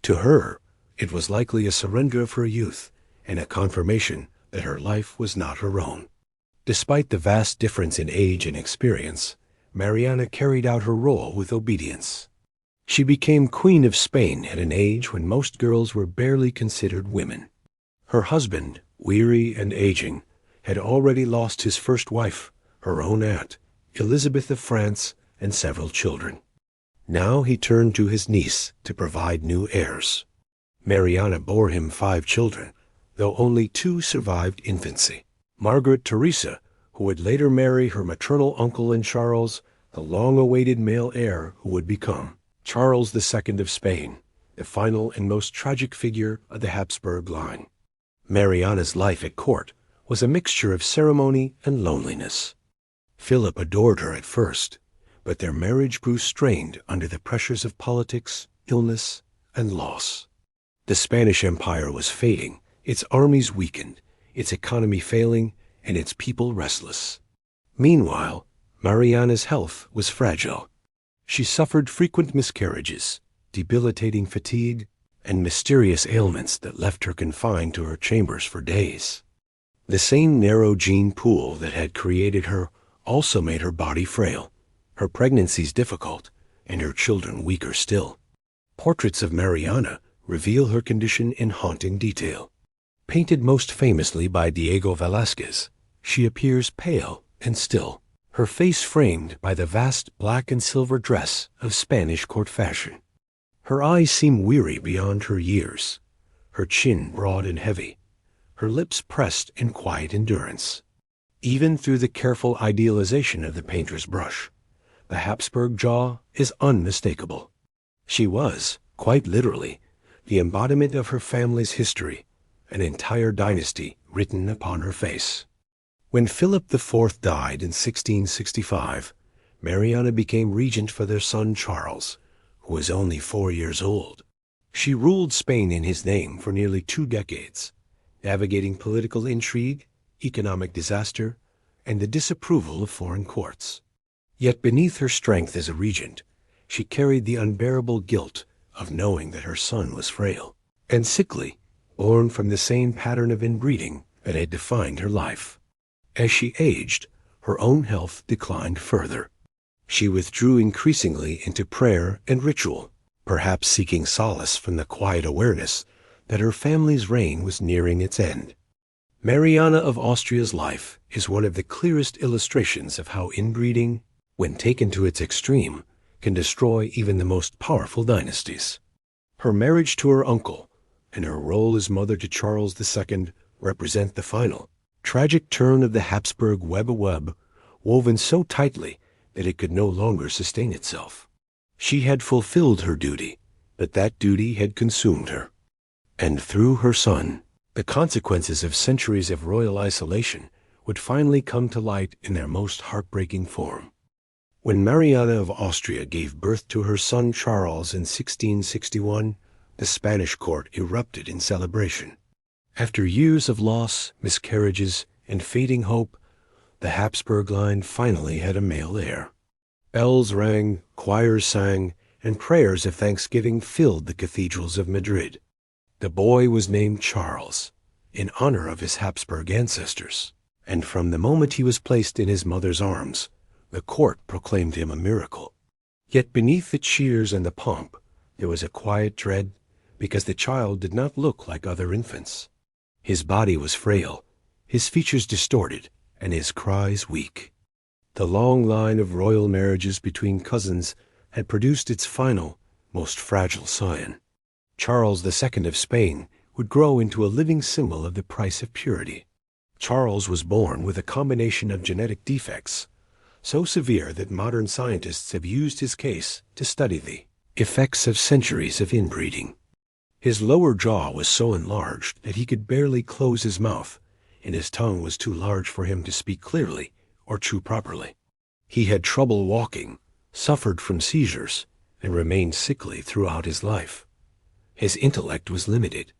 S1: To her, it was likely a surrender of her youth and a confirmation that her life was not her own. Despite the vast difference in age and experience, Mariana carried out her role with obedience. She became Queen of Spain at an age when most girls were barely considered women. Her husband, weary and aging, had already lost his first wife, her own aunt, Elizabeth of France, and several children. Now he turned to his niece to provide new heirs. Mariana bore him 5 children, though only 2 survived infancy. Margaret Theresa, who would later marry her maternal uncle in Charles, the long-awaited male heir who would become Charles II of Spain, the final and most tragic figure of the Habsburg line. Mariana's life at court was a mixture of ceremony and loneliness. Philip adored her at first, but their marriage grew strained under the pressures of politics, illness, and loss. The Spanish Empire was fading, its armies weakened, its economy failing, and its people restless. Meanwhile, Mariana's health was fragile. She suffered frequent miscarriages, debilitating fatigue, and mysterious ailments that left her confined to her chambers for days. The same narrow gene pool that had created her also made her body frail, her pregnancies difficult, and her children weaker still. Portraits of Mariana reveal her condition in haunting detail. Painted most famously by Diego Velázquez, she appears pale and still, her face framed by the vast black and silver dress of Spanish court fashion. Her eyes seem weary beyond her years, her chin broad and heavy, her lips pressed in quiet endurance. Even through the careful idealization of the painter's brush, the Habsburg jaw is unmistakable. She was, quite literally, the embodiment of her family's history, an entire dynasty written upon her face. When Philip IV died in 1665, Mariana became regent for their son Charles, who was only 4 years old. She ruled Spain in his name for nearly 2 decades, navigating political intrigue, economic disaster, and the disapproval of foreign courts. Yet beneath her strength as a regent, she carried the unbearable guilt of knowing that her son was frail and sickly, born from the same pattern of inbreeding that had defined her life. As she aged, her own health declined further. She withdrew increasingly into prayer and ritual, perhaps seeking solace from the quiet awareness that her family's reign was nearing its end. Mariana of Austria's life is one of the clearest illustrations of how inbreeding, when taken to its extreme, can destroy even the most powerful dynasties. Her marriage to her uncle and her role as mother to Charles II represent the final, tragic turn of the Habsburg web, woven so tightly that it could no longer sustain itself. She had fulfilled her duty, but that duty had consumed her. And through her son, the consequences of centuries of royal isolation would finally come to light in their most heartbreaking form. When Mariana of Austria gave birth to her son Charles in 1661, the Spanish court erupted in celebration. After years of loss, miscarriages, and fading hope, the Habsburg line finally had a male heir. Bells rang, choirs sang, and prayers of thanksgiving filled the cathedrals of Madrid. The boy was named Charles, in honor of his Habsburg ancestors, and from the moment he was placed in his mother's arms, the court proclaimed him a miracle. Yet beneath the cheers and the pomp, there was a quiet dread, because the child did not look like other infants. His body was frail, his features distorted, and his cries weak. The long line of royal marriages between cousins had produced its final, most fragile scion. Charles II of Spain would grow into a living symbol of the price of purity. Charles was born with a combination of genetic defects, so severe that modern scientists have used his case to study the effects of centuries of inbreeding. His lower jaw was so enlarged that he could barely close his mouth, and his tongue was too large for him to speak clearly or chew properly. He had trouble walking, suffered from seizures, and remained sickly throughout his life. His intellect was limited.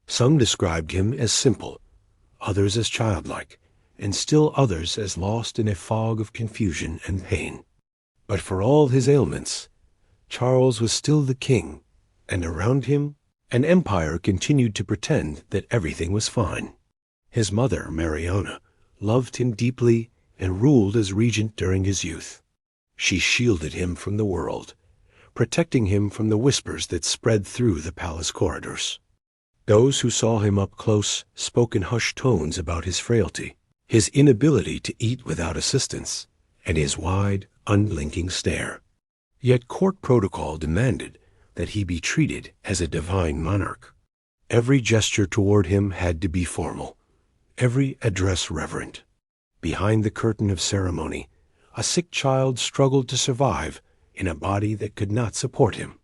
S1: Some described him as simple, others as childlike, and still others as lost in a fog of confusion and pain. But for all his ailments, Charles was still the king, and around him, an empire continued to pretend that everything was fine. His mother, Mariana, loved him deeply and ruled as regent during his youth. She shielded him from the world, protecting him from the whispers that spread through the palace corridors. Those who saw him up close spoke in hushed tones about his frailty, his inability to eat without assistance, and his wide, unblinking stare. Yet court protocol demanded that he be treated as a divine monarch. Every gesture toward him had to be formal, every address reverent. Behind the curtain of ceremony, a sick child struggled to survive in a body that could not support him.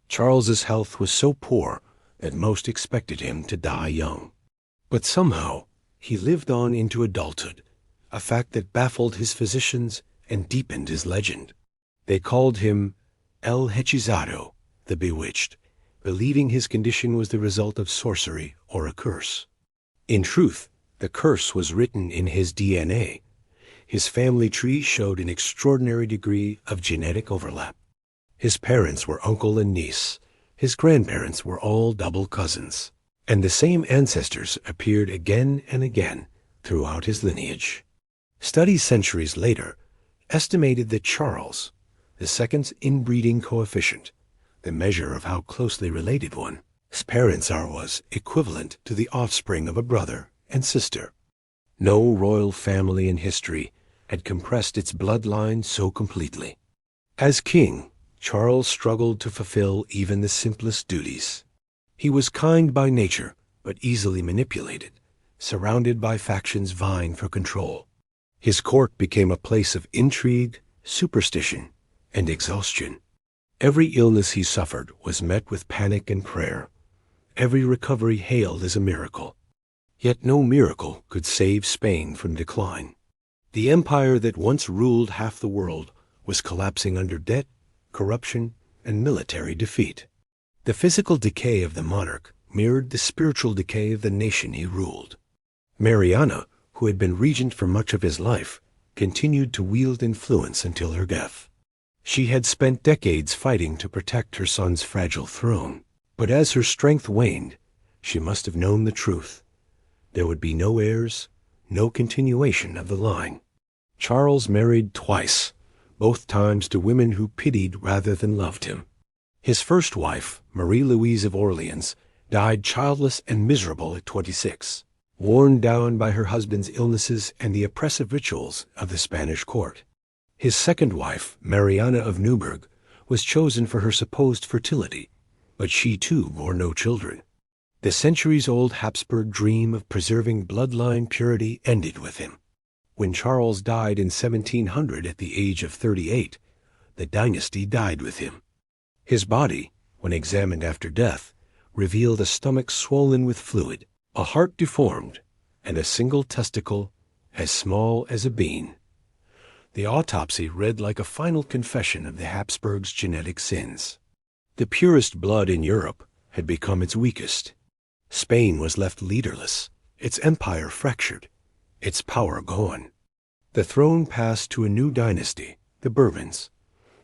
S1: Charles's health was so poor that most expected him to die young. But somehow, he lived on into adulthood, a fact that baffled his physicians and deepened his legend. They called him El Hechizado, the Bewitched, believing his condition was the result of sorcery or a curse. In truth, the curse was written in his DNA. His family tree showed an extraordinary degree of genetic overlap. His parents were uncle and niece. His grandparents were all double cousins, and the same ancestors appeared again and again throughout his lineage. Studies centuries later estimated that Charles, the second's inbreeding coefficient, the measure of how closely related one's parents are, was equivalent to the offspring of a brother and sister. No royal family in history had compressed its bloodline so completely. As king, Charles struggled to fulfill even the simplest duties. He was kind by nature, but easily manipulated, surrounded by factions vying for control. His court became a place of intrigue, superstition, and exhaustion. Every illness he suffered was met with panic and prayer. Every recovery hailed as a miracle. Yet no miracle could save Spain from decline. The empire that once ruled half the world was collapsing under debt, corruption, and military defeat. The physical decay of the monarch mirrored the spiritual decay of the nation he ruled. Mariana, who had been regent for much of his life, continued to wield influence until her death. She had spent decades fighting to protect her son's fragile throne, but as her strength waned, she must have known the truth. There would be no heirs, no continuation of the line. Charles married twice, both times to women who pitied rather than loved him. His first wife, Marie-Louise of Orleans, died childless and miserable at 26, worn down by her husband's illnesses and the oppressive rituals of the Spanish court. His second wife, Mariana of Newburgh, was chosen for her supposed fertility, but she too bore no children. The centuries-old Habsburg dream of preserving bloodline purity ended with him. When Charles died in 1700 at the age of 38, the dynasty died with him. His body, when examined after death, revealed a stomach swollen with fluid, a heart deformed, and a single testicle as small as a bean. The autopsy read like a final confession of the Habsburgs' genetic sins. The purest blood in Europe had become its weakest. Spain was left leaderless, its empire fractured, its power gone. The throne passed to a new dynasty, the Bourbons,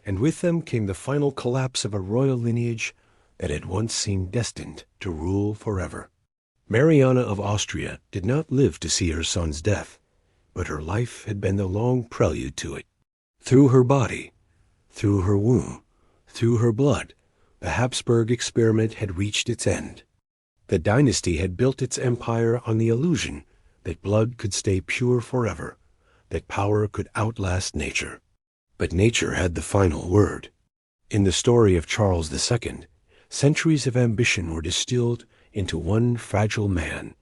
S1: and with them came the final collapse of a royal lineage that had once seemed destined to rule forever. Mariana of Austria did not live to see her son's death, but her life had been the long prelude to it. Through her body, through her womb, through her blood, the Habsburg experiment had reached its end. The dynasty had built its empire on the illusion that blood could stay pure forever, that power could outlast nature. But nature had the final word. In the story of Charles II, centuries of ambition were distilled into one fragile man,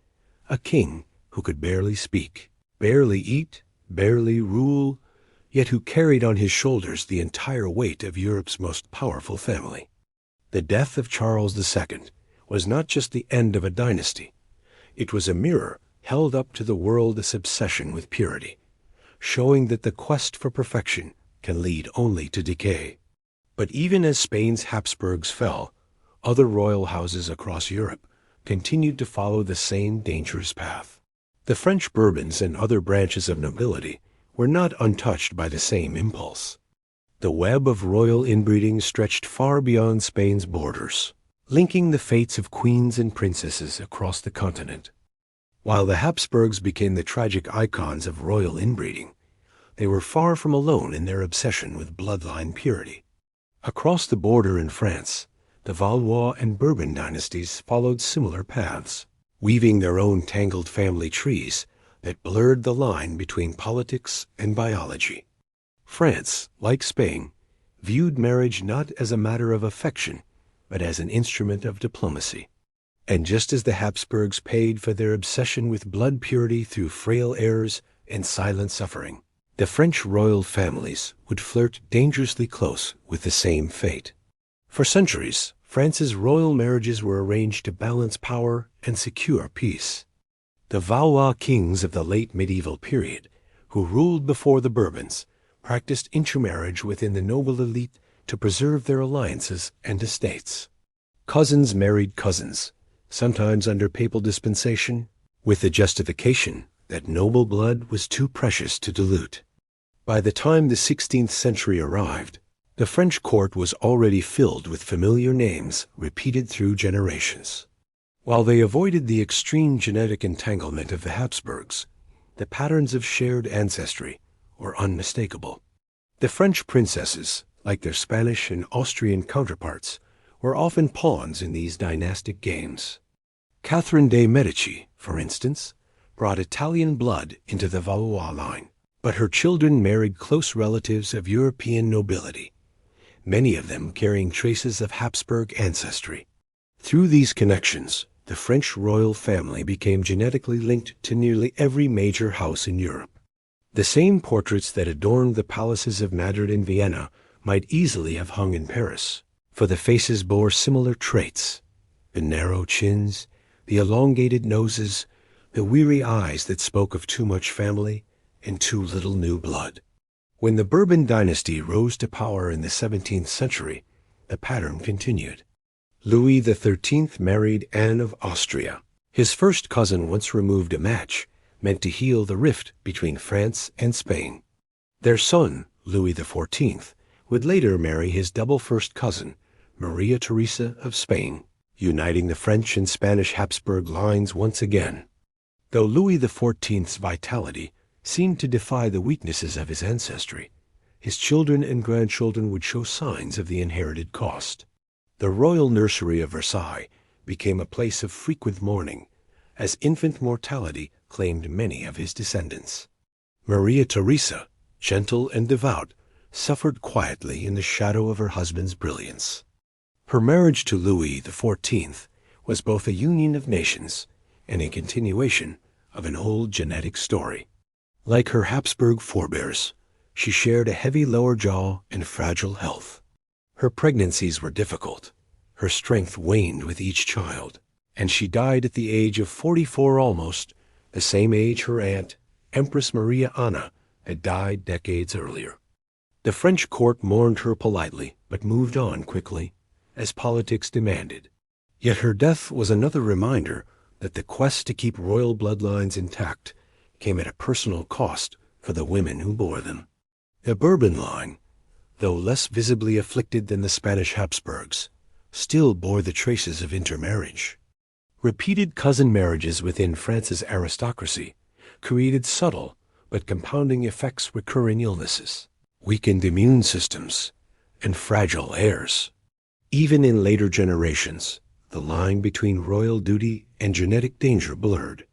S1: a king who could barely speak, barely eat, barely rule, yet who carried on his shoulders the entire weight of Europe's most powerful family. The death of Charles II was not just the end of a dynasty. It was a mirror held up to the world's obsession with purity, showing that the quest for perfection can lead only to decay. But even as Spain's Habsburgs fell, other royal houses across Europe continued to follow the same dangerous path. The French Bourbons and other branches of nobility were not untouched by the same impulse. The web of royal inbreeding stretched far beyond Spain's borders, linking the fates of queens and princesses across the continent. While the Habsburgs became the tragic icons of royal inbreeding, they were far from alone in their obsession with bloodline purity. Across the border in France, the Valois and Bourbon dynasties followed similar paths, weaving their own tangled family trees that blurred the line between politics and biology. France, like Spain, viewed marriage not as a matter of affection, but as an instrument of diplomacy. And just as the Habsburgs paid for their obsession with blood purity through frail heirs and silent suffering, the French royal families would flirt dangerously close with the same fate. For centuries, France's royal marriages were arranged to balance power and secure peace. The Valois kings of the late medieval period, who ruled before the Bourbons, practiced intermarriage within the noble elite to preserve their alliances and estates. Cousins married cousins, sometimes under papal dispensation, with the justification that noble blood was too precious to dilute. By the time the 16th century arrived, the French court was already filled with familiar names repeated through generations. While they avoided the extreme genetic entanglement of the Habsburgs, the patterns of shared ancestry were unmistakable. The French princesses, like their Spanish and Austrian counterparts, were often pawns in these dynastic games. Catherine de' Medici, for instance, brought Italian blood into the Valois line, but her children married close relatives of European nobility, many of them carrying traces of Habsburg ancestry. Through these connections, the French royal family became genetically linked to nearly every major house in Europe. The same portraits that adorned the palaces of Madrid and Vienna might easily have hung in Paris, for the faces bore similar traits: the narrow chins, the elongated noses, the weary eyes that spoke of too much family and too little new blood. When the Bourbon dynasty rose to power in the 17th century, the pattern continued. Louis XIII married Anne of Austria. His first cousin once removed a match meant to heal the rift between France and Spain. Their son, Louis XIV, would later marry his double first cousin, Maria Theresa of Spain, uniting the French and Spanish Habsburg lines once again. Though Louis XIV's vitality seemed to defy the weaknesses of his ancestry, his children and grandchildren would show signs of the inherited cost. The royal nursery of Versailles became a place of frequent mourning, as infant mortality claimed many of his descendants. Maria Theresa, gentle and devout, suffered quietly in the shadow of her husband's brilliance. Her marriage to Louis XIV was both a union of nations and a continuation of an old genetic story. Like her Habsburg forebears, she shared a heavy lower jaw and fragile health. Her pregnancies were difficult, her strength waned with each child, and she died at the age of 44 almost, the same age her aunt, Empress Maria Anna, had died decades earlier. The French court mourned her politely, but moved on quickly, as politics demanded. Yet her death was another reminder that the quest to keep royal bloodlines intact came at a personal cost for the women who bore them. The Bourbon line, though less visibly afflicted than the Spanish Habsburgs, still bore the traces of intermarriage. Repeated cousin marriages within France's aristocracy created subtle but compounding effects, recurring illnesses, weakened immune systems, and fragile heirs. Even in later generations, the line between royal duty and genetic danger blurred.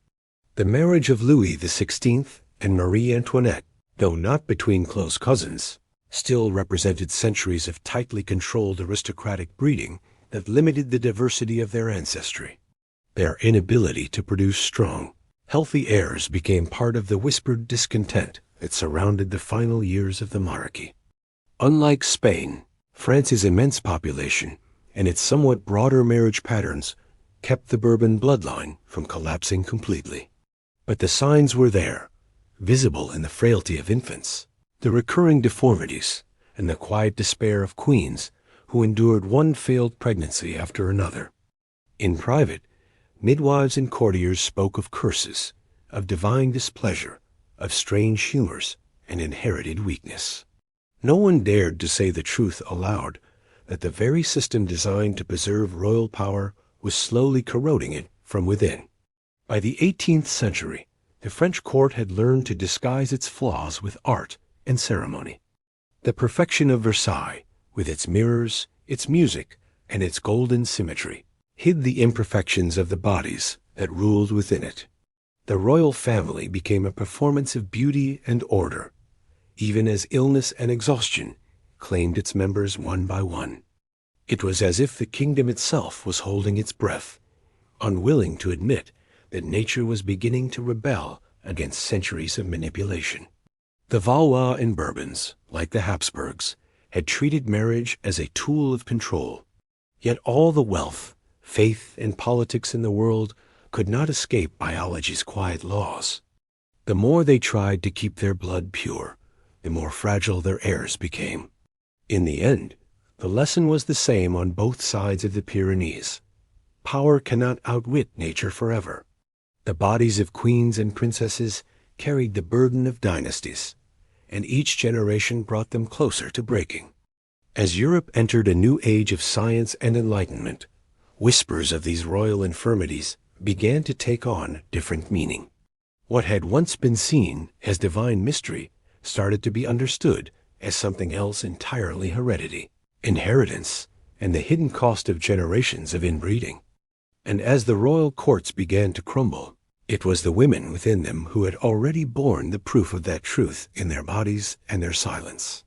S1: The marriage of Louis XVI and Marie Antoinette, though not between close cousins, still represented centuries of tightly controlled aristocratic breeding that limited the diversity of their ancestry. Their inability to produce strong, healthy heirs became part of the whispered discontent that surrounded the final years of the monarchy. Unlike Spain, France's immense population and its somewhat broader marriage patterns kept the Bourbon bloodline from collapsing completely. But the signs were there, visible in the frailty of infants, the recurring deformities, and the quiet despair of queens who endured one failed pregnancy after another. In private, midwives and courtiers spoke of curses, of divine displeasure, of strange humors, and inherited weakness. No one dared to say the truth aloud, that the very system designed to preserve royal power was slowly corroding it from within. By the 18th century, the French court had learned to disguise its flaws with art and ceremony. The perfection of Versailles, with its mirrors, its music, and its golden symmetry, hid the imperfections of the bodies that ruled within it. The royal family became a performance of beauty and order, even as illness and exhaustion claimed its members one by one. It was as if the kingdom itself was holding its breath, unwilling to admit that nature was beginning to rebel against centuries of manipulation. The Valois and Bourbons, like the Habsburgs, had treated marriage as a tool of control. Yet all the wealth, faith, and politics in the world could not escape biology's quiet laws. The more they tried to keep their blood pure, the more fragile their heirs became. In the end, the lesson was the same on both sides of the Pyrenees. Power cannot outwit nature forever. The bodies of queens and princesses carried the burden of dynasties, and each generation brought them closer to breaking. As Europe entered a new age of science and enlightenment, whispers of these royal infirmities began to take on different meaning. What had once been seen as divine mystery started to be understood as something else entirely: heredity, inheritance, and the hidden cost of generations of inbreeding. And as the royal courts began to crumble, it was the women within them who had already borne the proof of that truth in their bodies and their silence.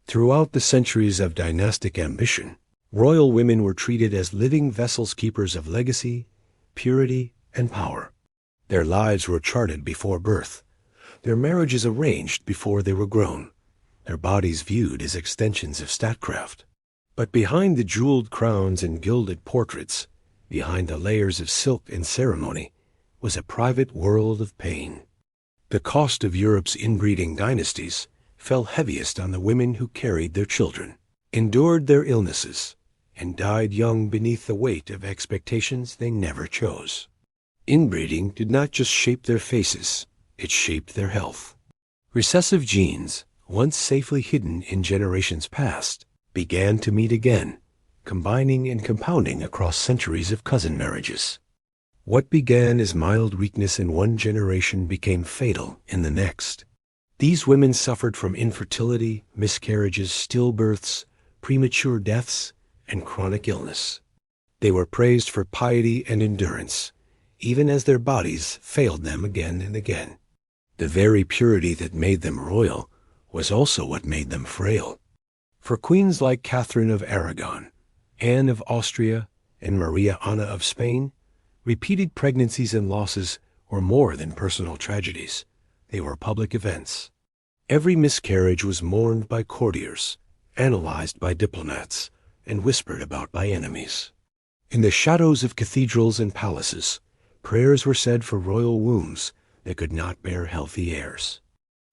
S1: Throughout the centuries of dynastic ambition, royal women were treated as living vessels, keepers of legacy, purity, and power. Their lives were charted before birth, their marriages arranged before they were grown, their bodies viewed as extensions of statecraft. But behind the jeweled crowns and gilded portraits, behind the layers of silk and ceremony, was a private world of pain. The cost of Europe's inbreeding dynasties fell heaviest on the women who carried their children, endured their illnesses, and died young beneath the weight of expectations they never chose. Inbreeding did not just shape their faces, it shaped their health. Recessive genes, once safely hidden in generations past, began to meet again, combining and compounding across centuries of cousin marriages. What began as mild weakness in one generation became fatal in the next. These women suffered from infertility, miscarriages, stillbirths, premature deaths, and chronic illness. They were praised for piety and endurance, even as their bodies failed them again and again. The very purity that made them royal was also what made them frail. For queens like Catherine of Aragon, Anne of Austria, and Mariana of Spain, repeated pregnancies and losses were more than personal tragedies. They were public events. Every miscarriage was mourned by courtiers, analyzed by diplomats, and whispered about by enemies. In the shadows of cathedrals and palaces, prayers were said for royal wombs that could not bear healthy heirs.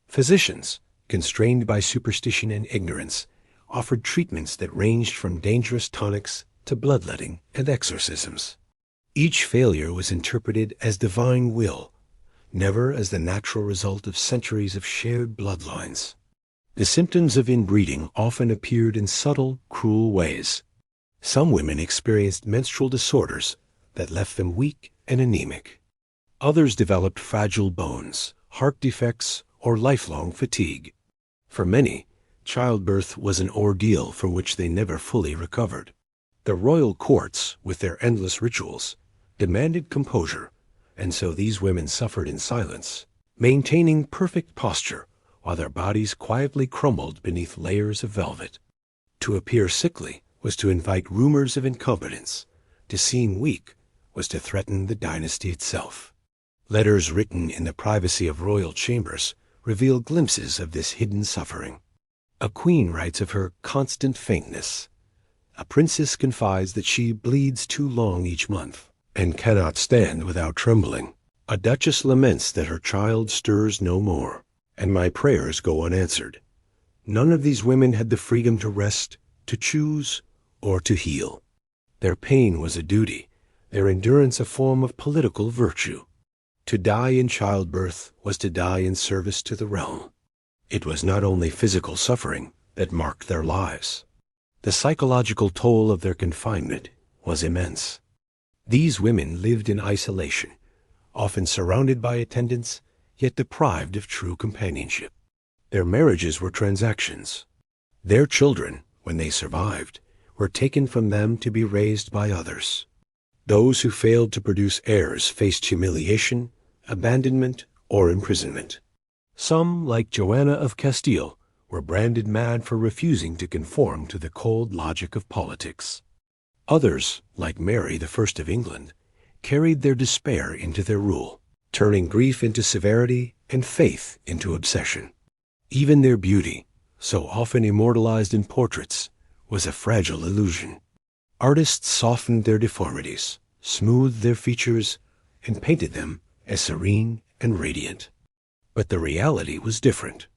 S1: Physicians, constrained by superstition and ignorance, offered treatments that ranged from dangerous tonics to bloodletting and exorcisms. Each failure was interpreted as divine will, never as the natural result of centuries of shared bloodlines. The symptoms of inbreeding often appeared in subtle, cruel ways. Some women experienced menstrual disorders that left them weak and anemic. Others developed fragile bones, heart defects, or lifelong fatigue. For many, childbirth was an ordeal from which they never fully recovered. The royal courts, with their endless rituals, demanded composure, and so these women suffered in silence, maintaining perfect posture while their bodies quietly crumbled beneath layers of velvet. To appear sickly was to invite rumors of incompetence. To seem weak was to threaten the dynasty itself. Letters written in the privacy of royal chambers reveal glimpses of this hidden suffering. A queen writes of her constant faintness. A princess confides that she bleeds too long each month and cannot stand without trembling. A duchess laments that her child stirs no more, and my prayers go unanswered. None of these women had the freedom to rest, to choose, or to heal. Their pain was a duty, their endurance a form of political virtue. To die in childbirth was to die in service to the realm. It was not only physical suffering that marked their lives. The psychological toll of their confinement was immense. These women lived in isolation, often surrounded by attendants, yet deprived of true companionship. Their marriages were transactions. Their children, when they survived, were taken from them to be raised by others. Those who failed to produce heirs faced humiliation, abandonment, or imprisonment. Some, like Joanna of Castile, were branded mad for refusing to conform to the cold logic of politics. Others, like Mary the First of England, carried their despair into their rule, turning grief into severity and faith into obsession. Even their beauty, so often immortalized in portraits, was a fragile illusion. Artists softened their deformities, smoothed their features, and painted them as serene and radiant. But the reality was different.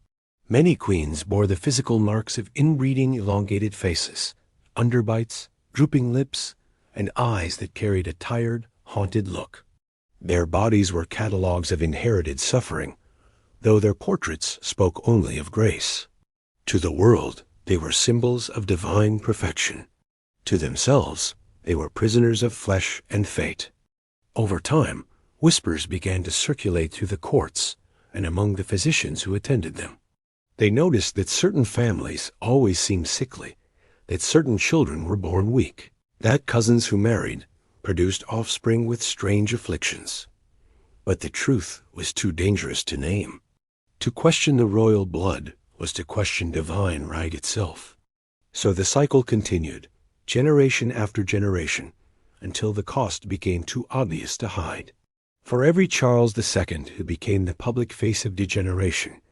S1: Many queens bore the physical marks of inbreeding elongated faces, underbites, drooping lips, and eyes that carried a tired, haunted look. Their bodies were catalogues of inherited suffering, though their portraits spoke only of grace. To the world, they were symbols of divine perfection. To themselves, they were prisoners of flesh and fate. Over time, whispers began to circulate through the courts and among the physicians who attended them. They noticed that certain families always seemed sickly, that certain children were born weak, that cousins who married produced offspring with strange afflictions. But the truth was too dangerous to name. To question the royal blood was to question divine right itself. So the cycle continued, generation after generation, until the cost became too obvious to hide. For every Charles II who became the public face of degeneration,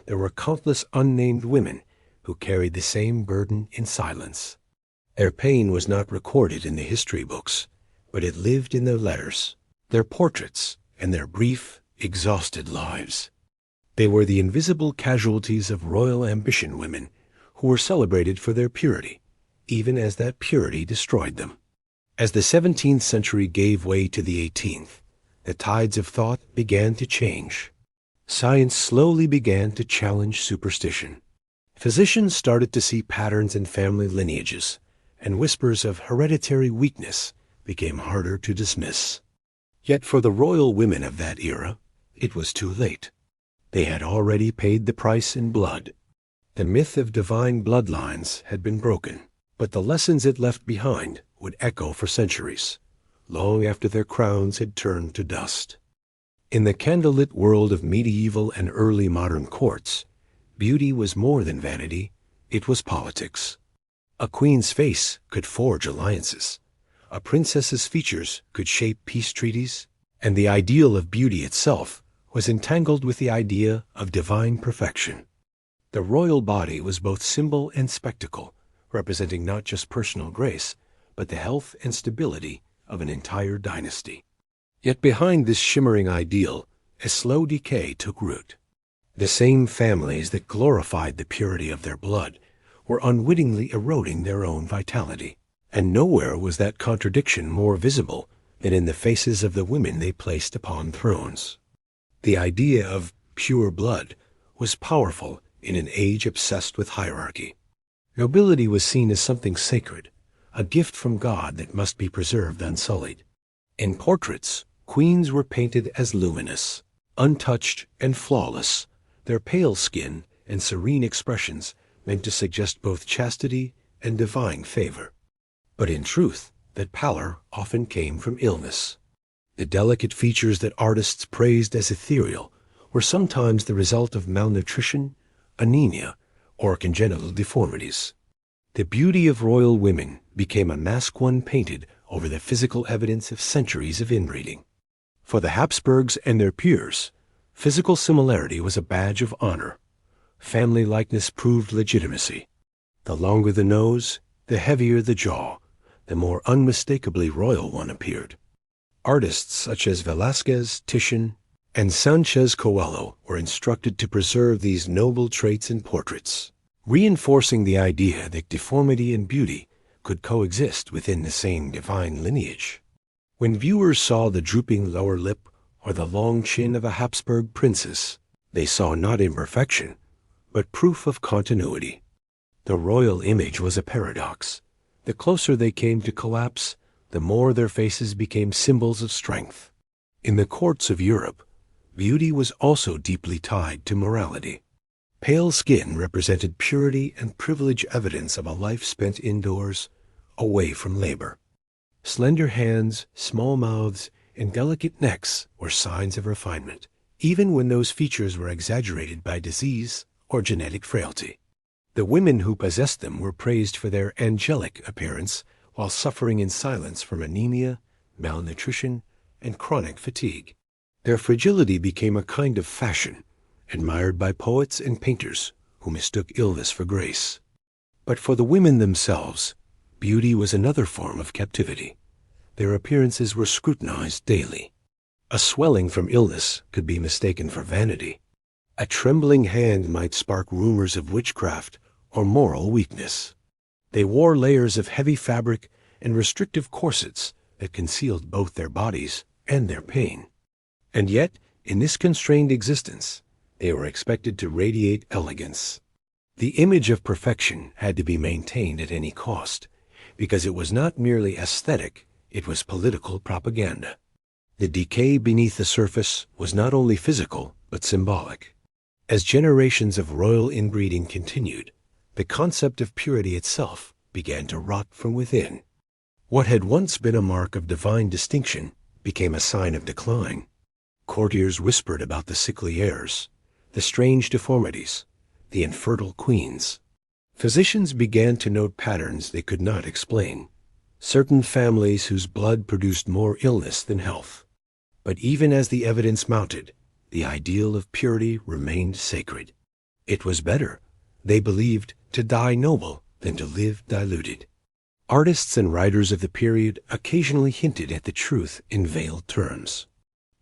S1: there were countless unnamed women who carried the same burden in silence. Their pain was not recorded in the history books, but it lived in their letters, their portraits, and their brief, exhausted lives. They were the invisible casualties of royal ambition women who were celebrated for their purity, even as that purity destroyed them. As the 17th century gave way to the 18th, the tides of thought began to change. Science slowly began to challenge superstition. Physicians started to see patterns in family lineages, and whispers of hereditary weakness became harder to dismiss. Yet for the royal women of that era, it was too late. They had already paid the price in blood. The myth of divine bloodlines had been broken, but the lessons it left behind would echo for centuries, long after their crowns had turned to dust. In the candlelit world of medieval and early modern courts, beauty was more than vanity, it was politics. A queen's face could forge alliances. A princess's features could shape peace treaties, and the ideal of beauty itself was entangled with the idea of divine perfection. The royal body was both symbol and spectacle, representing not just personal grace, but the health and stability of an entire dynasty. Yet behind this shimmering ideal, a slow decay took root. The same families that glorified the purity of their blood were unwittingly eroding their own vitality, and nowhere was that contradiction more visible than in the faces of the women they placed upon thrones. The idea of pure blood was powerful in an age obsessed with hierarchy. Nobility was seen as something sacred, a gift from God that must be preserved unsullied. In portraits, queens were painted as luminous, untouched and flawless, their pale skin and serene expressions meant to suggest both chastity and divine favor. But in truth, that pallor often came from illness. The delicate features that artists praised as ethereal were sometimes the result of malnutrition, anemia, or congenital deformities. The beauty of royal women became a mask one painted over the physical evidence of centuries of inbreeding. For the Habsburgs and their peers, physical similarity was a badge of honor. Family likeness proved legitimacy. The longer the nose, the heavier the jaw, the more unmistakably royal one appeared. Artists such as Velázquez, Titian, and Sanchez Coelho were instructed to preserve these noble traits in portraits, reinforcing the idea that deformity and beauty could coexist within the same divine lineage. When viewers saw the drooping lower lip or the long chin of a Habsburg princess, they saw not imperfection, but proof of continuity. The royal image was a paradox. The closer they came to collapse, the more their faces became symbols of strength. In the courts of Europe, beauty was also deeply tied to morality. Pale skin represented purity and privilege, evidence of a life spent indoors, away from labor. Slender hands, small mouths, and delicate necks were signs of refinement, even when those features were exaggerated by disease or genetic frailty. The women who possessed them were praised for their angelic appearance while suffering in silence from anemia, malnutrition, and chronic fatigue. Their fragility became a kind of fashion, admired by poets and painters who mistook illness for grace. But for the women themselves, beauty was another form of captivity. Their appearances were scrutinized daily. A swelling from illness could be mistaken for vanity. A trembling hand might spark rumors of witchcraft or moral weakness. They wore layers of heavy fabric and restrictive corsets that concealed both their bodies and their pain. And yet, in this constrained existence, they were expected to radiate elegance. The image of perfection had to be maintained at any cost, because it was not merely aesthetic, it was political propaganda. The decay beneath the surface was not only physical, but symbolic. As generations of royal inbreeding continued, the concept of purity itself began to rot from within. What had once been a mark of divine distinction became a sign of decline. Courtiers whispered about the sickly heirs, the strange deformities, the infertile queens. Physicians began to note patterns they could not explain, certain families whose blood produced more illness than health. But even as the evidence mounted, the ideal of purity remained sacred. It was better, they believed, to die noble than to live diluted. Artists and writers of the period occasionally hinted at the truth in veiled terms.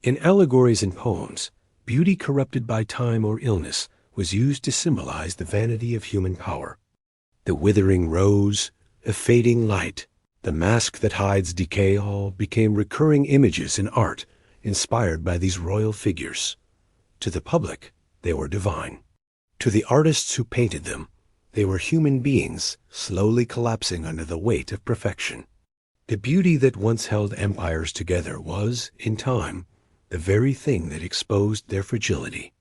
S1: In allegories and poems, beauty corrupted by time or illness was used to symbolize the vanity of human power. The withering rose, a fading light, the mask that hides decay all became recurring images in art inspired by these royal figures. To the public, they were divine. To the artists who painted them, they were human beings slowly collapsing under the weight of perfection. The beauty that once held empires together was, in time, the very thing that exposed their fragility.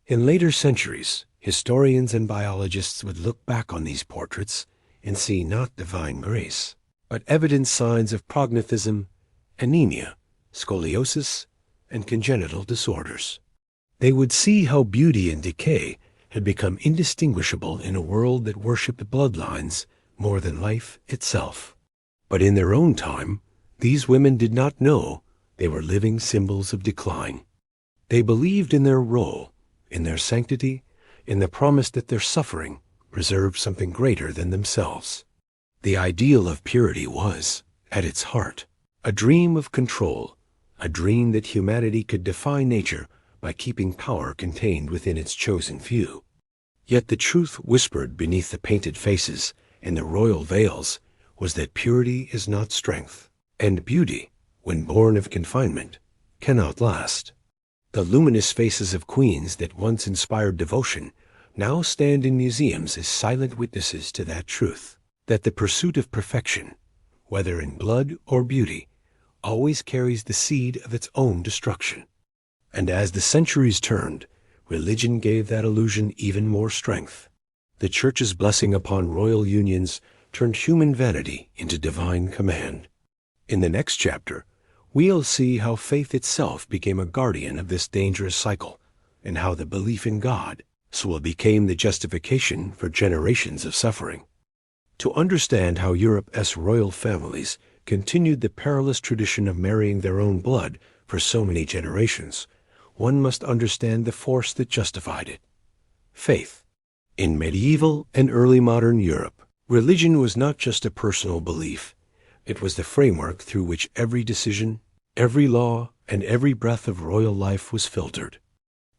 S1: In later centuries, historians and biologists would look back on these portraits and see not divine grace, but evident signs of prognathism, anemia, scoliosis, and congenital disorders. They would see how beauty and decay had become indistinguishable in a world that worshipped bloodlines more than life itself. But in their own time, these women did not know they were living symbols of decline. They believed in their role, in their sanctity, in the promise that their suffering preserved something greater than themselves. The ideal of purity was, at its heart, a dream of control, a dream that humanity could defy nature by keeping power contained within its chosen few. Yet the truth whispered beneath the painted faces and the royal veils was that purity is not strength, and beauty, when born of confinement, cannot last. The luminous faces of queens that once inspired devotion now stand in museums as silent witnesses to that truth, that the pursuit of perfection, whether in blood or beauty, always carries the seed of its own destruction. And as the centuries turned, religion gave that illusion even more strength. The Church's blessing upon royal unions turned human vanity into divine command. In the next chapter, we'll see how faith itself became a guardian of this dangerous cycle, and how the belief in God became the justification for generations of suffering. To understand how Europe's royal families continued the perilous tradition of marrying their own blood for so many generations, one must understand the force that justified it: faith. In medieval and early modern Europe, religion was not just a personal belief. It was the framework through which every decision, every law, and every breath of royal life was filtered.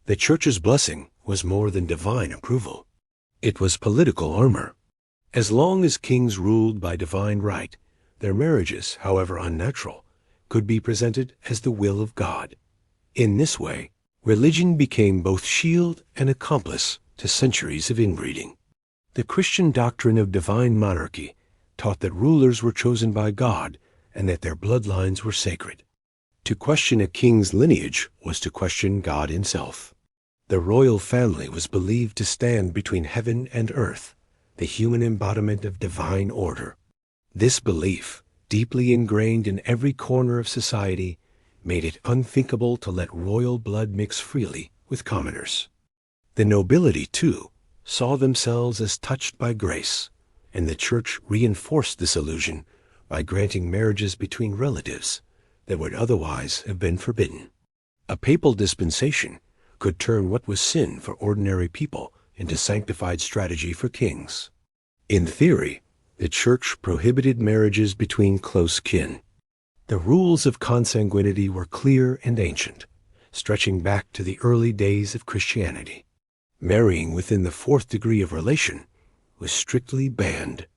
S1: The Church's blessing was more than divine approval. It was political armor. As long as kings ruled by divine right, their marriages, however unnatural, could be presented as the will of God. In this way, religion became both shield and accomplice to centuries of inbreeding. The Christian doctrine of divine monarchy taught that rulers were chosen by God and that their bloodlines were sacred. To question a king's lineage was to question God himself. The royal family was believed to stand between heaven and earth, the human embodiment of divine order. This belief, deeply ingrained in every corner of society, made it unthinkable to let royal blood mix freely with commoners. The nobility, too, saw themselves as touched by grace, and the Church reinforced this illusion by granting marriages between relatives that would otherwise have been forbidden. A papal dispensation could turn what was sin for ordinary people into sanctified strategy for kings. In theory, the Church prohibited marriages between close kin. The rules of consanguinity were clear and ancient, stretching back to the early days of Christianity. Marrying within the fourth degree of relation was strictly banned.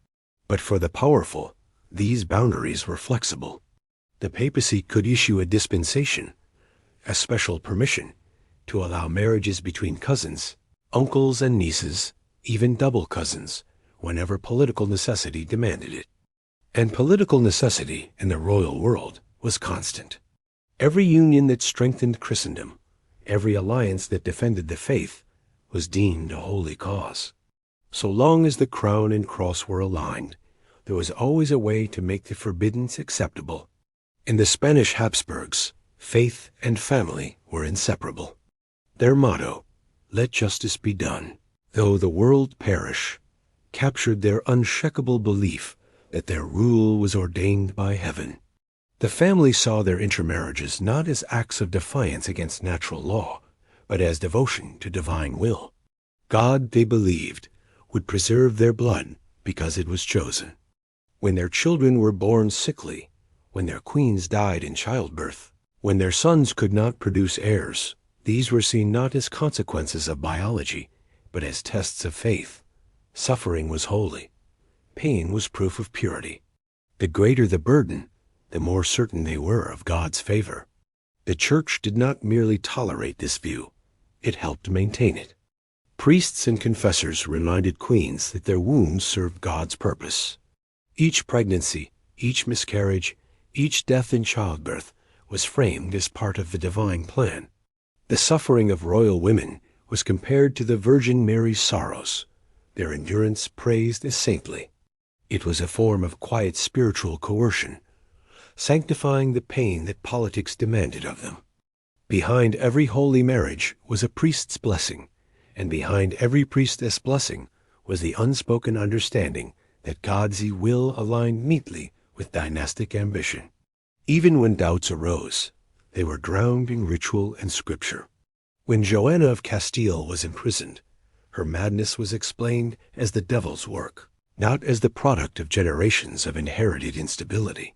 S1: But for the powerful, these boundaries were flexible. The papacy could issue a dispensation, a special permission, to allow marriages between cousins, uncles and nieces, even double cousins, whenever political necessity demanded it. And political necessity in the royal world was constant. Every union that strengthened Christendom, every alliance that defended the faith, was deemed a holy cause. So long as the crown and cross were aligned, there was always a way to make the forbidden acceptable. In the Spanish Habsburgs, faith and family were inseparable. Their motto, "Let justice be done, though the world perish," captured their unshakable belief that their rule was ordained by heaven. The family saw their intermarriages not as acts of defiance against natural law, but as devotion to divine will. God, they believed, would preserve their blood because it was chosen. When their children were born sickly, when their queens died in childbirth, when their sons could not produce heirs, these were seen not as consequences of biology, but as tests of faith. Suffering was holy. Pain was proof of purity. The greater the burden, the more certain they were of God's favor. The Church did not merely tolerate this view, it helped maintain it. Priests and confessors reminded queens that their wombs served God's purpose. Each pregnancy, each miscarriage, each death in childbirth was framed as part of the divine plan. The suffering of royal women was compared to the Virgin Mary's sorrows, their endurance praised as saintly. It was a form of quiet spiritual coercion, sanctifying the pain that politics demanded of them. Behind every holy marriage was a priest's blessing, and behind every priestess' blessing was the unspoken understanding that God's will aligned neatly with dynastic ambition. Even when doubts arose, they were drowned in ritual and scripture. When Joanna of Castile was imprisoned, her madness was explained as the devil's work, not as the product of generations of inherited instability.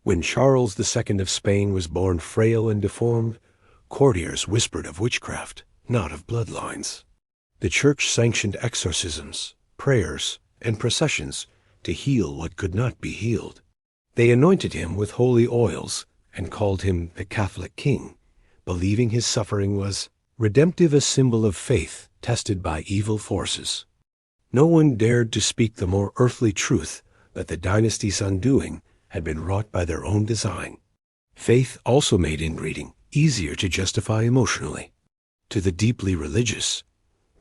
S1: When Charles II of Spain was born frail and deformed, courtiers whispered of witchcraft, not of bloodlines. The Church sanctioned exorcisms, prayers, and processions to heal what could not be healed. They anointed him with holy oils and called him the Catholic King, believing his suffering was redemptive, a symbol of faith tested by evil forces. No one dared to speak the more earthly truth that the dynasty's undoing had been wrought by their own design. Faith also made inbreeding easier to justify emotionally. To the deeply religious,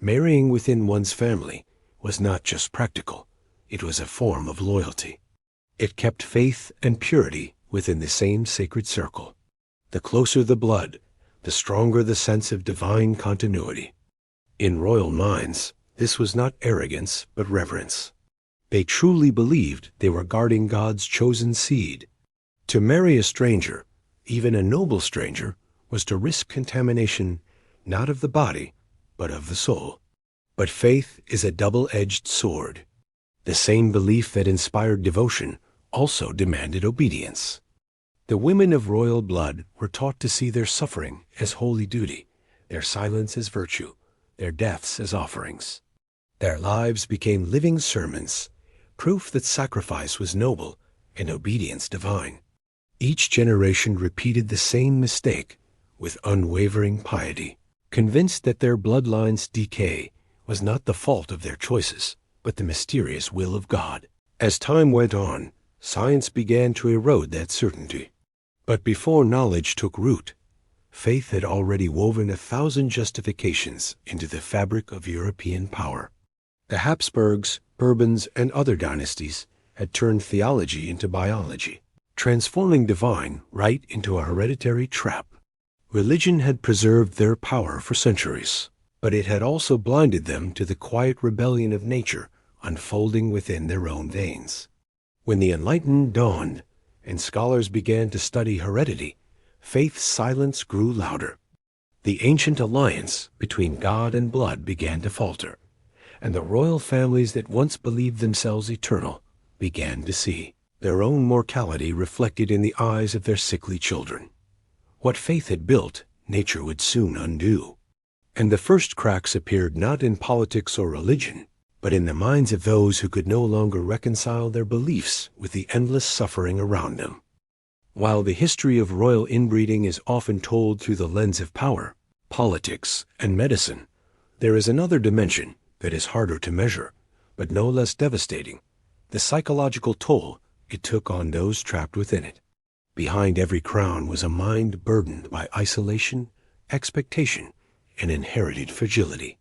S1: marrying within one's family was not just practical, it was a form of loyalty. It kept faith and purity within the same sacred circle. The closer the blood, the stronger the sense of divine continuity. In royal minds, this was not arrogance but reverence. They truly believed they were guarding God's chosen seed. To marry a stranger, even a noble stranger, was to risk contamination not of the body, but of the soul. But faith is a double-edged sword. The same belief that inspired devotion also demanded obedience. The women of royal blood were taught to see their suffering as holy duty, their silence as virtue, their deaths as offerings. Their lives became living sermons, proof that sacrifice was noble and obedience divine. Each generation repeated the same mistake with unwavering piety, convinced that their bloodline's decay was not the fault of their choices, but the mysterious will of God. As time went on, science began to erode that certainty. But before knowledge took root, faith had already woven 1,000 justifications into the fabric of European power. The Habsburgs, Bourbons, and other dynasties had turned theology into biology, transforming divine right into a hereditary trap. Religion had preserved their power for centuries, but it had also blinded them to the quiet rebellion of nature unfolding within their own veins. When the Enlightenment dawned, and scholars began to study heredity, faith's silence grew louder. The ancient alliance between God and blood began to falter, and the royal families that once believed themselves eternal began to see their own mortality reflected in the eyes of their sickly children. What faith had built, nature would soon undo. And the first cracks appeared not in politics or religion, but in the minds of those who could no longer reconcile their beliefs with the endless suffering around them. While the history of royal inbreeding is often told through the lens of power, politics, and medicine, there is another dimension that is harder to measure, but no less devastating: the psychological toll it took on those trapped within it. Behind every crown was a mind burdened by isolation, expectation, and inherited fragility.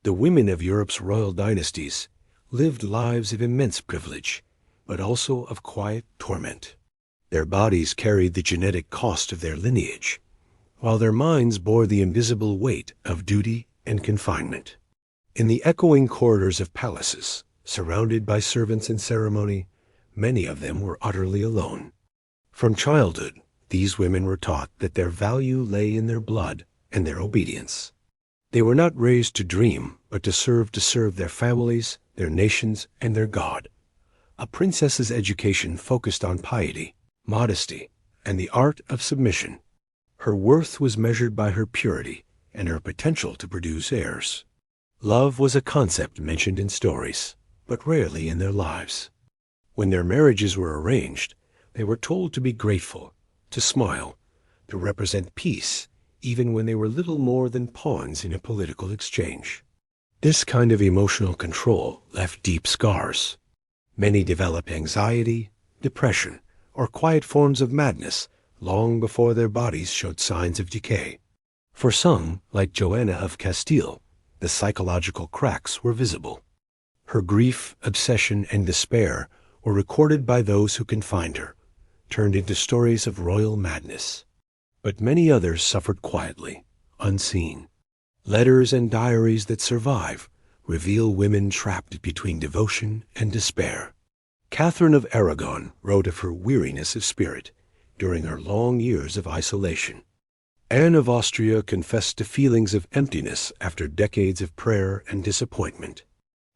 S1: The women of Europe's royal dynasties lived lives of immense privilege, but also of quiet torment. Their bodies carried the genetic cost of their lineage, while their minds bore the invisible weight of duty and confinement. In the echoing corridors of palaces, surrounded by servants and ceremony, many of them were utterly alone. From childhood, these women were taught that their value lay in their blood and their obedience. They were not raised to dream, but to serve their families, their nations, and their God. A princess's education focused on piety, modesty, and the art of submission. Her worth was measured by her purity and her potential to produce heirs. Love was a concept mentioned in stories, but rarely in their lives. When their marriages were arranged, they were told to be grateful, to smile, to represent peace, even when they were little more than pawns in a political exchange. This kind of emotional control left deep scars. Many developed anxiety, depression, or quiet forms of madness long before their bodies showed signs of decay. For some, like Joanna of Castile, the psychological cracks were visible. Her grief, obsession, and despair were recorded by those who confined her, turned into stories of royal madness. But many others suffered quietly, unseen. Letters and diaries that survive reveal women trapped between devotion and despair. Catherine of Aragon wrote of her weariness of spirit during her long years of isolation. Anne of Austria confessed to feelings of emptiness after decades of prayer and disappointment.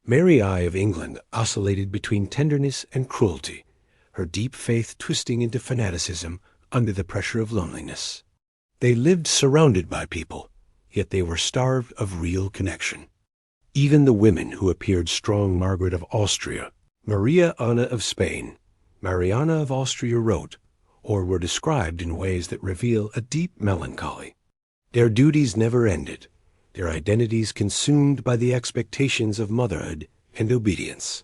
S1: Mary I of England oscillated between tenderness and cruelty, her deep faith twisting into fanaticism under the pressure of loneliness. They lived surrounded by people, yet they were starved of real connection. Even the women who appeared strong, Margaret of Austria, Mariana of Spain, Mariana of Austria wrote, or were described in ways that reveal a deep melancholy. Their duties never ended, their identities consumed by the expectations of motherhood and obedience.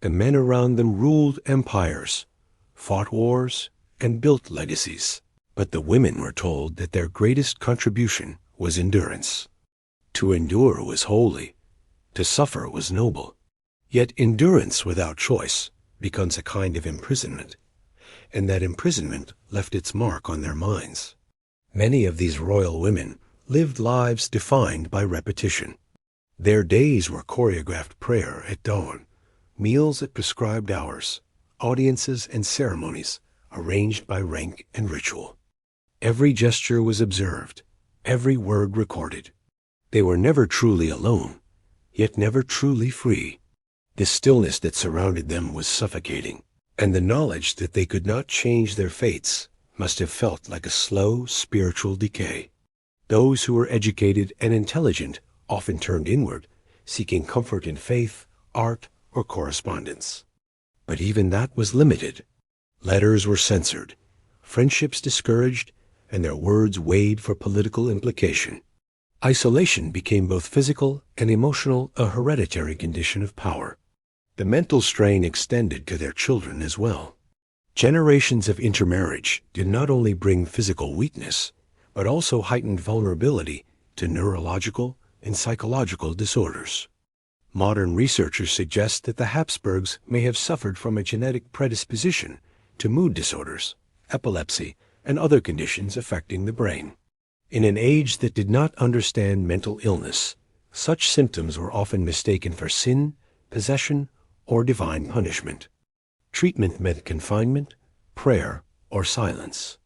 S1: The men around them ruled empires, fought wars, and built legacies. But the women were told that their greatest contribution was endurance. To endure was holy, to suffer was noble. Yet endurance without choice becomes a kind of imprisonment, and that imprisonment left its mark on their minds. Many of these royal women lived lives defined by repetition. Their days were choreographed prayer at dawn, meals at prescribed hours, audiences and ceremonies arranged by rank and ritual. Every gesture was observed, every word recorded. They were never truly alone, yet never truly free. The stillness that surrounded them was suffocating, and the knowledge that they could not change their fates must have felt like a slow spiritual decay. Those who were educated and intelligent often turned inward, seeking comfort in faith, art, or correspondence. But even that was limited. Letters were censored, friendships discouraged, and their words weighed for political implication. Isolation became both physical and emotional, a hereditary condition of power. The mental strain extended to their children as well. Generations of intermarriage did not only bring physical weakness, but also heightened vulnerability to neurological and psychological disorders. Modern researchers suggest that the Habsburgs may have suffered from a genetic predisposition to mood disorders, epilepsy, and other conditions affecting the brain. In an age that did not understand mental illness, such symptoms were often mistaken for sin, possession, or divine punishment. Treatment meant confinement, prayer, or silence.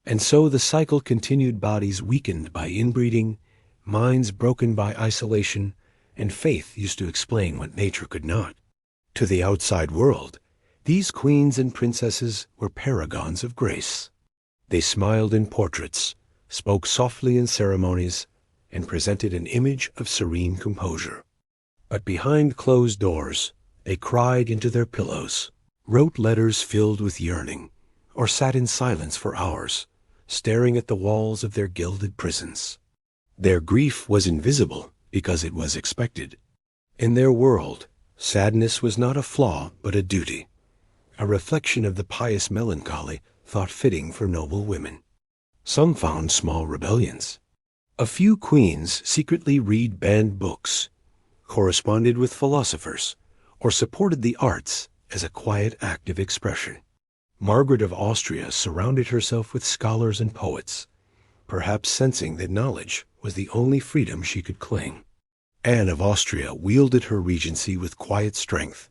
S1: And so the cycle continued, bodies weakened by inbreeding, minds broken by isolation, and faith used to explain what nature could not. To the outside world, these queens and princesses were paragons of grace. They smiled in portraits, spoke softly in ceremonies, and presented an image of serene composure. But behind closed doors, they cried into their pillows, wrote letters filled with yearning, or sat in silence for hours, staring at the walls of their gilded prisons. Their grief was invisible because it was expected. In their world, sadness was not a flaw but a duty, a reflection of the pious melancholy thought fitting for noble women. Some found small rebellions. A few queens secretly read banned books, corresponded with philosophers, or supported the arts as a quiet act of expression. Margaret of Austria surrounded herself with scholars and poets, perhaps sensing that knowledge was the only freedom she could cling. Anne of Austria wielded her regency with quiet strength,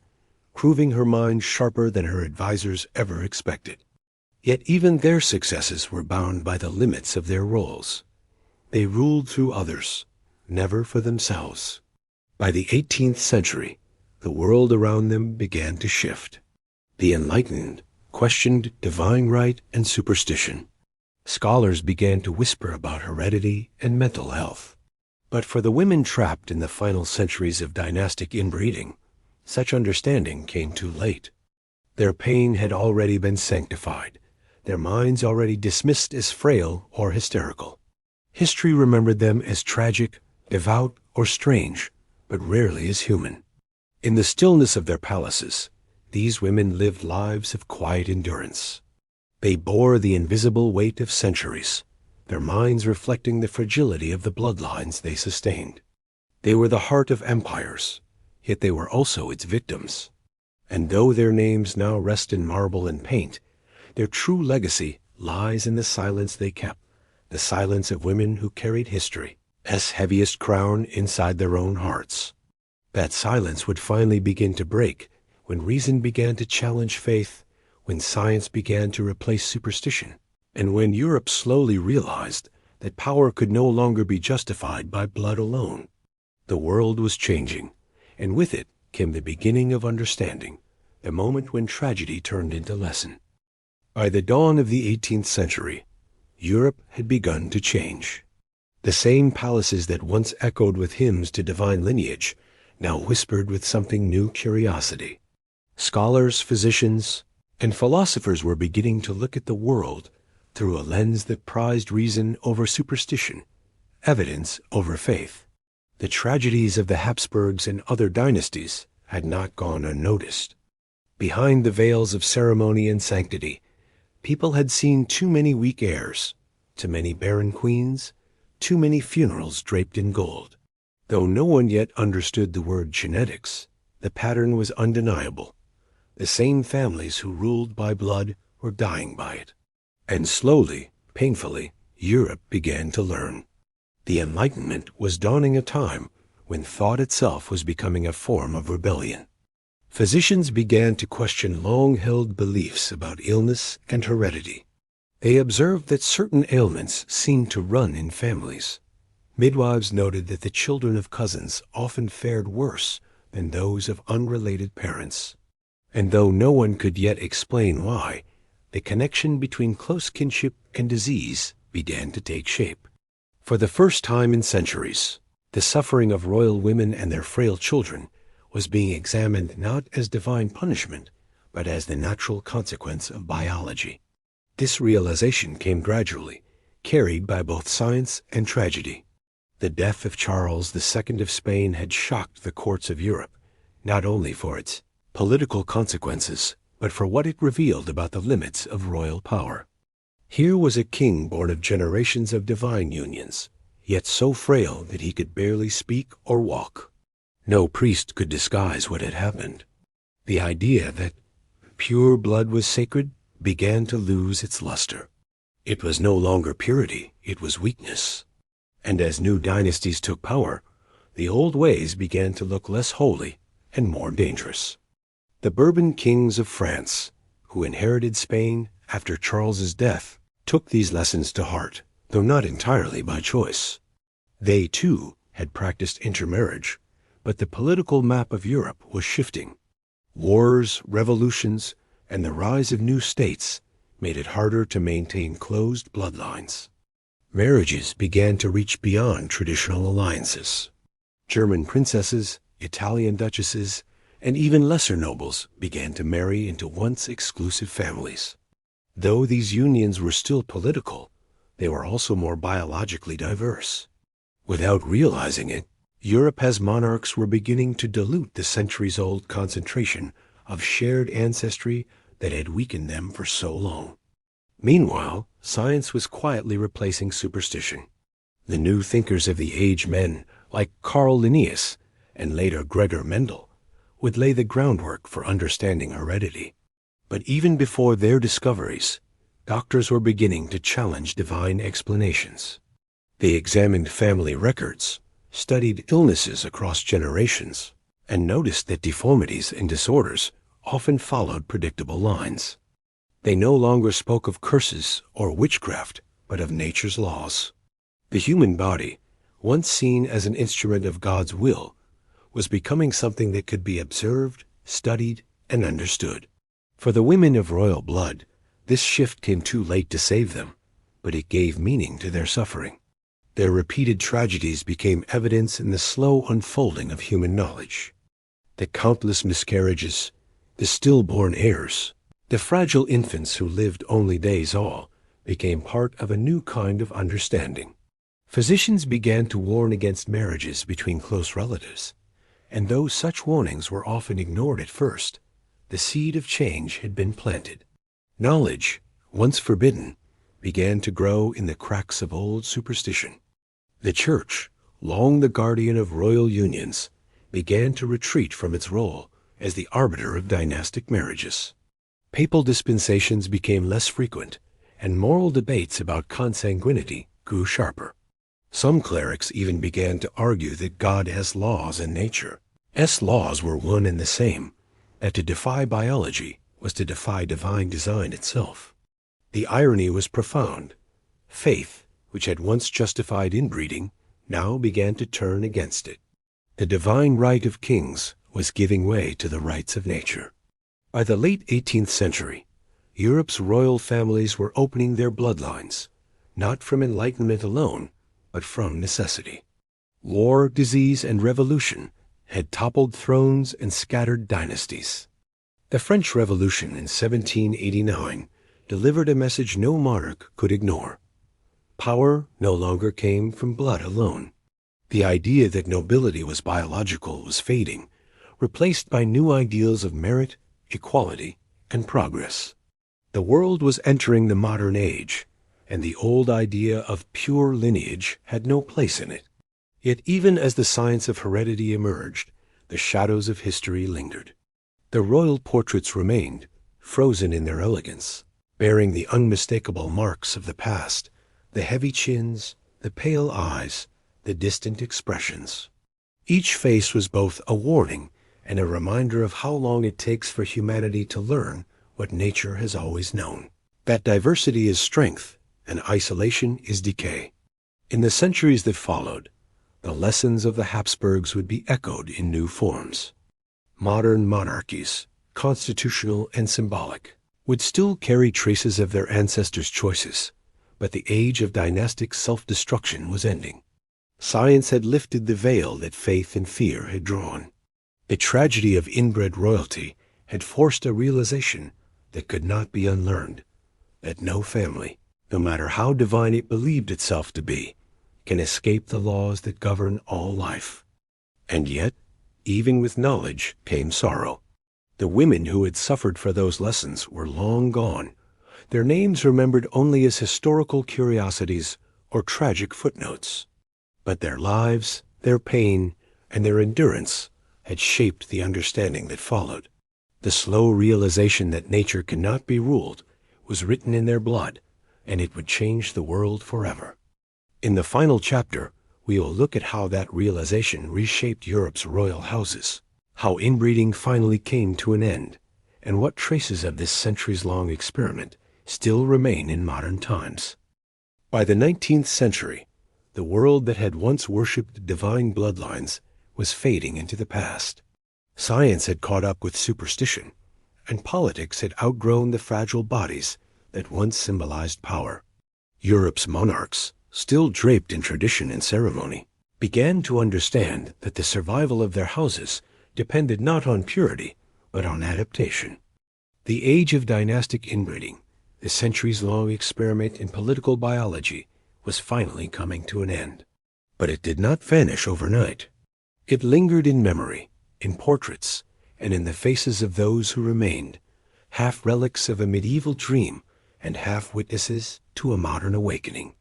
S1: proving her mind sharper than her advisers ever expected. Yet even their successes were bound by the limits of their roles. They ruled through others, never for themselves. By the 18th century, the world around them began to shift. The enlightened questioned divine right and superstition. Scholars began to whisper about heredity and mental health. But for the women trapped in the final centuries of dynastic inbreeding, such understanding came too late. Their pain had already been sanctified, their minds already dismissed as frail or hysterical. History remembered them as tragic, devout, or strange, but rarely as human. In the stillness of their palaces, these women lived lives of quiet endurance. They bore the invisible weight of centuries, their minds reflecting the fragility of the bloodlines they sustained. They were the heart of empires, yet they were also its victims. And though their names now rest in marble and paint, their true legacy lies in the silence they kept, the silence of women who carried history as heaviest crown inside their own hearts. That silence would finally begin to break when reason began to challenge faith, when science began to replace superstition, and when Europe slowly realized that power could no longer be justified by blood alone. The world was changing, and with it came the beginning of understanding, the moment when tragedy turned into lesson. By the dawn of the 18th century, Europe had begun to change. The same palaces that once echoed with hymns to divine lineage now whispered with something new curiosity. Scholars, physicians, and philosophers were beginning to look at the world through a lens that prized reason over superstition, evidence over faith. The tragedies of the Habsburgs and other dynasties had not gone unnoticed. Behind the veils of ceremony and sanctity, people had seen too many weak heirs, too many barren queens, too many funerals draped in gold. Though no one yet understood the word genetics, the pattern was undeniable. The same families who ruled by blood were dying by it. And slowly, painfully, Europe began to learn. The Enlightenment was dawning a time when thought itself was becoming a form of rebellion. Physicians began to question long-held beliefs about illness and heredity. They observed that certain ailments seemed to run in families. Midwives noted that the children of cousins often fared worse than those of unrelated parents. And though no one could yet explain why, the connection between close kinship and disease began to take shape. For the first time in centuries, the suffering of royal women and their frail children was being examined not as divine punishment, but as the natural consequence of biology. This realization came gradually, carried by both science and tragedy. The death of Charles II of Spain had shocked the courts of Europe, not only for its political consequences, but for what it revealed about the limits of royal power. Here was a king born of generations of divine unions, yet so frail that he could barely speak or walk. No priest could disguise what had happened. The idea that pure blood was sacred began to lose its luster. It was no longer purity, it was weakness. And as new dynasties took power, the old ways began to look less holy and more dangerous. The Bourbon kings of France, who inherited Spain after Charles's death, took these lessons to heart, though not entirely by choice. They, too, had practiced intermarriage, but the political map of Europe was shifting. Wars, revolutions, and the rise of new states made it harder to maintain closed bloodlines. Marriages began to reach beyond traditional alliances. German princesses, Italian duchesses, and even lesser nobles began to marry into once exclusive families. Though these unions were still political, they were also more biologically diverse. Without realizing it, Europe's monarchs were beginning to dilute the centuries-old concentration of shared ancestry that had weakened them for so long. Meanwhile, science was quietly replacing superstition. The new thinkers of the age, men like Carl Linnaeus and later Gregor Mendel, would lay the groundwork for understanding heredity. But even before their discoveries, doctors were beginning to challenge divine explanations. They examined family records, studied illnesses across generations, and noticed that deformities and disorders often followed predictable lines. They no longer spoke of curses or witchcraft, but of nature's laws. The human body, once seen as an instrument of God's will, was becoming something that could be observed, studied, and understood. For the women of royal blood, this shift came too late to save them, but it gave meaning to their suffering. Their repeated tragedies became evidence in the slow unfolding of human knowledge. The countless miscarriages, the stillborn heirs, the fragile infants who lived only days all, became part of a new kind of understanding. Physicians began to warn against marriages between close relatives, and though such warnings were often ignored at first, the seed of change had been planted. Knowledge, once forbidden, began to grow in the cracks of old superstition. The Church, long the guardian of royal unions, began to retreat from its role as the arbiter of dynastic marriages. Papal dispensations became less frequent, and moral debates about consanguinity grew sharper. Some clerics even began to argue that God has laws in nature. Laws were one and the same, that to defy biology was to defy divine design itself. The irony was profound. Faith, which had once justified inbreeding, now began to turn against it. The divine right of kings was giving way to the rights of nature. By the late 18th century, Europe's royal families were opening their bloodlines, not from enlightenment alone, but from necessity. War, disease, and revolution had toppled thrones and scattered dynasties. The French Revolution in 1789 delivered a message no monarch could ignore. Power no longer came from blood alone. The idea that nobility was biological was fading, replaced by new ideals of merit, equality, and progress. The world was entering the modern age, and the old idea of pure lineage had no place in it. Yet even as the science of heredity emerged, the shadows of history lingered. The royal portraits remained, frozen in their elegance, bearing the unmistakable marks of the past, the heavy chins, the pale eyes, the distant expressions. Each face was both a warning and a reminder of how long it takes for humanity to learn what nature has always known. That diversity is strength and isolation is decay. In the centuries that followed, the lessons of the Habsburgs would be echoed in new forms. Modern monarchies, constitutional and symbolic, would still carry traces of their ancestors' choices, but the age of dynastic self-destruction was ending. Science had lifted the veil that faith and fear had drawn. The tragedy of inbred royalty had forced a realization that could not be unlearned, that no family, no matter how divine it believed itself to be, can escape the laws that govern all life. And yet, even with knowledge came sorrow. The women who had suffered for those lessons were long gone, their names remembered only as historical curiosities or tragic footnotes. But their lives, their pain, and their endurance had shaped the understanding that followed. The slow realization that nature cannot be ruled was written in their blood, and it would change the world forever. In the final chapter, we will look at how that realization reshaped Europe's royal houses, how inbreeding finally came to an end, and what traces of this centuries-long experiment still remain in modern times. By the 19th century, the world that had once worshipped divine bloodlines was fading into the past. Science had caught up with superstition, and politics had outgrown the fragile bodies that once symbolized power. Europe's monarchs, still draped in tradition and ceremony, began to understand that the survival of their houses depended not on purity, but on adaptation. The age of dynastic inbreeding, the centuries-long experiment in political biology, was finally coming to an end. But it did not vanish overnight. It lingered in memory, in portraits, and in the faces of those who remained, half relics of a medieval dream and half witnesses to a modern awakening.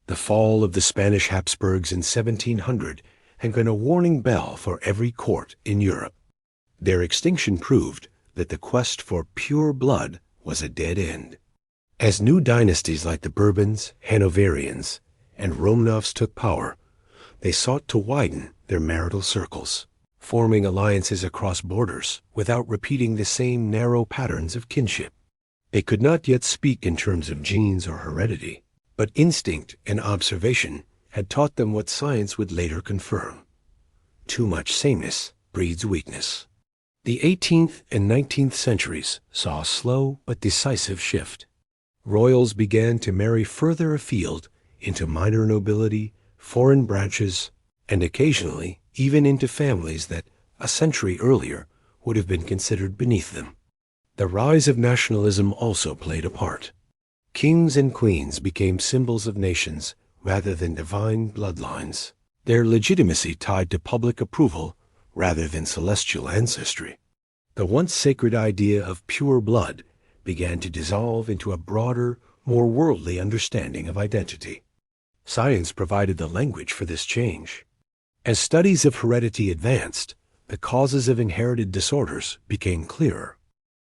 S1: The fall of the Spanish Habsburgs in 1700 had been a warning bell for every court in Europe. Their extinction proved that the quest for pure blood was a dead end. As new dynasties like the Bourbons, Hanoverians, and Romanovs took power, they sought to widen their marital circles, forming alliances across borders without repeating the same narrow patterns of kinship. They could not yet speak in terms of genes or heredity, but instinct and observation had taught them what science would later confirm. Too much sameness breeds weakness. The 18th and 19th centuries saw a slow but decisive shift. Royals began to marry further afield into minor nobility, foreign branches, and occasionally even into families that, a century earlier, would have been considered beneath them. The rise of nationalism also played a part. Kings and queens became symbols of nations rather than divine bloodlines, their legitimacy tied to public approval rather than celestial ancestry. The once sacred idea of pure blood began to dissolve into a broader, more worldly understanding of identity. Science provided the language for this change. As studies of heredity advanced, the causes of inherited disorders became clearer.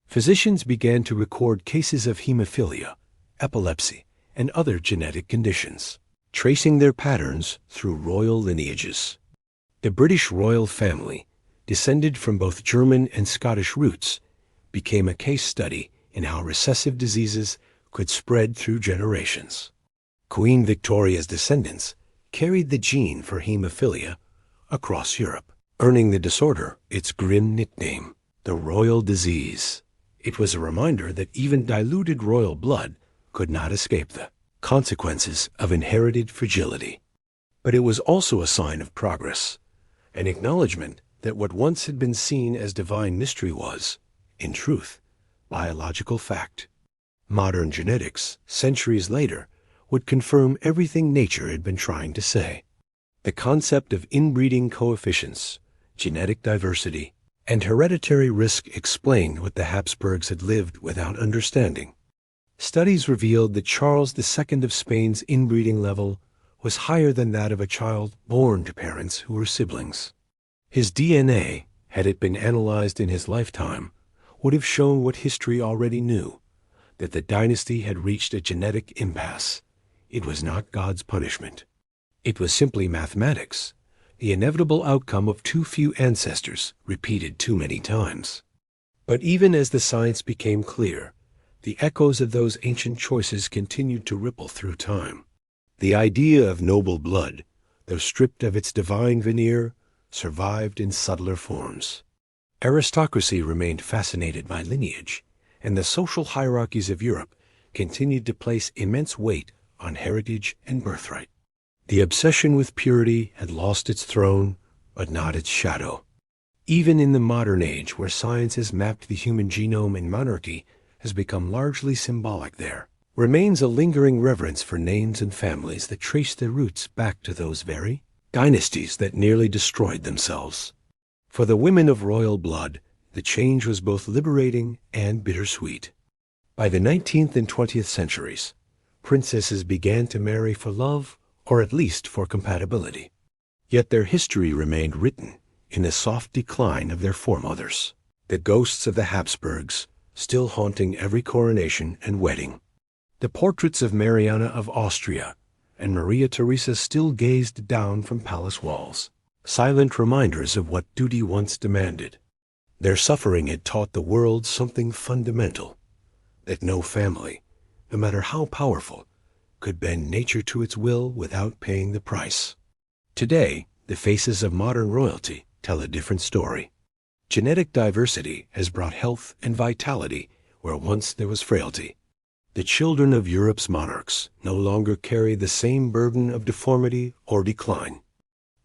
S1: Physicians began to record cases of hemophilia, epilepsy, and other genetic conditions, tracing their patterns through royal lineages. The British royal family, descended from both German and Scottish roots, became a case study in how recessive diseases could spread through generations. Queen Victoria's descendants carried the gene for hemophilia across Europe, earning the disorder its grim nickname, the royal disease. It was a reminder that even diluted royal blood could not escape the consequences of inherited fragility. But it was also a sign of progress, an acknowledgement that what once had been seen as divine mystery was, in truth, biological fact. Modern genetics, centuries later, would confirm everything nature had been trying to say. The concept of inbreeding coefficients, genetic diversity, and hereditary risk explained what the Habsburgs had lived without understanding. Studies revealed that Charles II of Spain's inbreeding level was higher than that of a child born to parents who were siblings. His DNA, had it been analyzed in his lifetime, would have shown what history already knew, that the dynasty had reached a genetic impasse. It was not God's punishment. It was simply mathematics, the inevitable outcome of too few ancestors repeated too many times. But even as the science became clear, the echoes of those ancient choices continued to ripple through time. The idea of noble blood, though stripped of its divine veneer, survived in subtler forms. Aristocracy remained fascinated by lineage, and the social hierarchies of Europe continued to place immense weight on heritage and birthright. The obsession with purity had lost its throne, but not its shadow. Even in the modern age, where science has mapped the human genome and monarchy has become largely symbolic, there remains a lingering reverence for names and families that trace their roots back to those very dynasties that nearly destroyed themselves. For the women of royal blood, the change was both liberating and bittersweet. By the 19th and 20th centuries, princesses began to marry for love, or at least for compatibility. Yet their history remained written in the soft decline of their foremothers, the ghosts of the Habsburgs still haunting every coronation and wedding. The portraits of Mariana of Austria and Maria Theresa still gazed down from palace walls, silent reminders of what duty once demanded. Their suffering had taught the world something fundamental, that no family, no matter how powerful, could bend nature to its will without paying the price. Today, the faces of modern royalty tell a different story. Genetic diversity has brought health and vitality where once there was frailty. The children of Europe's monarchs no longer carry the same burden of deformity or decline.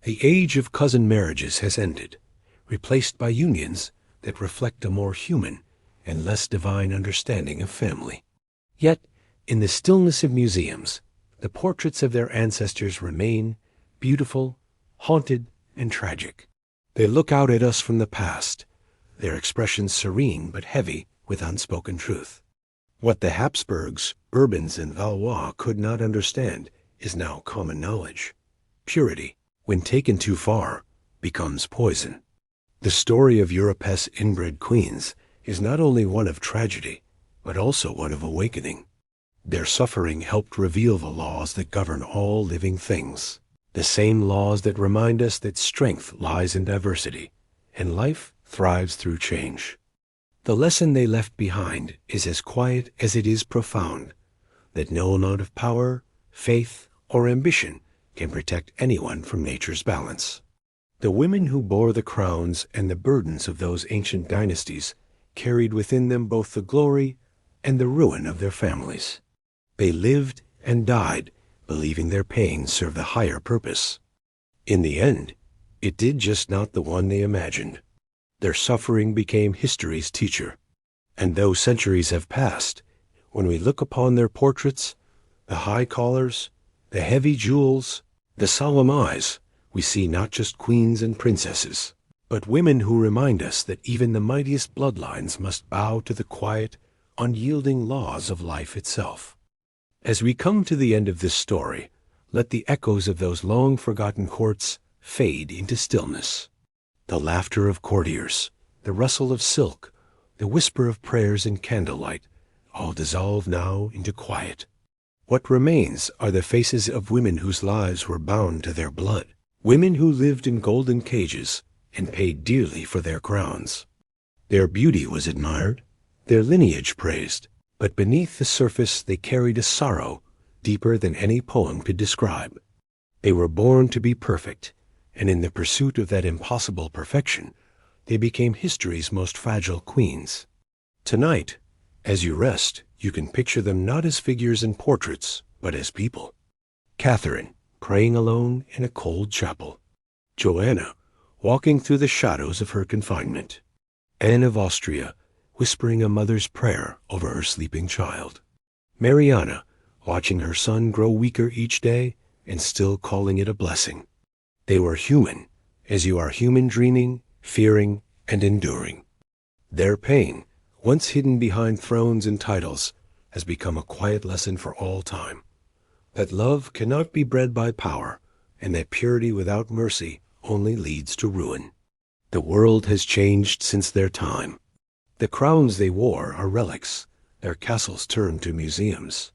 S1: The age of cousin marriages has ended, replaced by unions that reflect a more human and less divine understanding of family. Yet, in the stillness of museums, the portraits of their ancestors remain beautiful, haunted, and tragic. They look out at us from the past, their expressions serene but heavy with unspoken truth. What the Habsburgs, Bourbons, and Valois could not understand is now common knowledge. Purity, when taken too far, becomes poison. The story of Europe's inbred queens is not only one of tragedy, but also one of awakening. Their suffering helped reveal the laws that govern all living things, the same laws that remind us that strength lies in diversity, and life thrives through change. The lesson they left behind is as quiet as it is profound, that no amount of power, faith, or ambition can protect anyone from nature's balance. The women who bore the crowns and the burdens of those ancient dynasties carried within them both the glory and the ruin of their families. They lived and died, believing their pain served a higher purpose. In the end, it did just not the one they imagined. Their suffering became history's teacher. And though centuries have passed, when we look upon their portraits, the high collars, the heavy jewels, the solemn eyes, we see not just queens and princesses, but women who remind us that even the mightiest bloodlines must bow to the quiet, unyielding laws of life itself. As we come to the end of this story, let the echoes of those long-forgotten courts fade into stillness. The laughter of courtiers, the rustle of silk, the whisper of prayers in candlelight, all dissolve now into quiet. What remains are the faces of women whose lives were bound to their blood, women who lived in golden cages and paid dearly for their crowns. Their beauty was admired, their lineage praised, but beneath the surface they carried a sorrow deeper than any poem could describe. They were born to be perfect, and in the pursuit of that impossible perfection, they became history's most fragile queens. Tonight, as you rest, you can picture them not as figures in portraits, but as people. Catherine, praying alone in a cold chapel. Joanna, walking through the shadows of her confinement. Anne of Austria, whispering a mother's prayer over her sleeping child. Mariana, watching her son grow weaker each day and still calling it a blessing. They were human, as you are human, dreaming, fearing, and enduring. Their pain, once hidden behind thrones and titles, has become a quiet lesson for all time. That love cannot be bred by power, and that purity without mercy only leads to ruin. The world has changed since their time. The crowns they wore are relics, their castles turned to museums.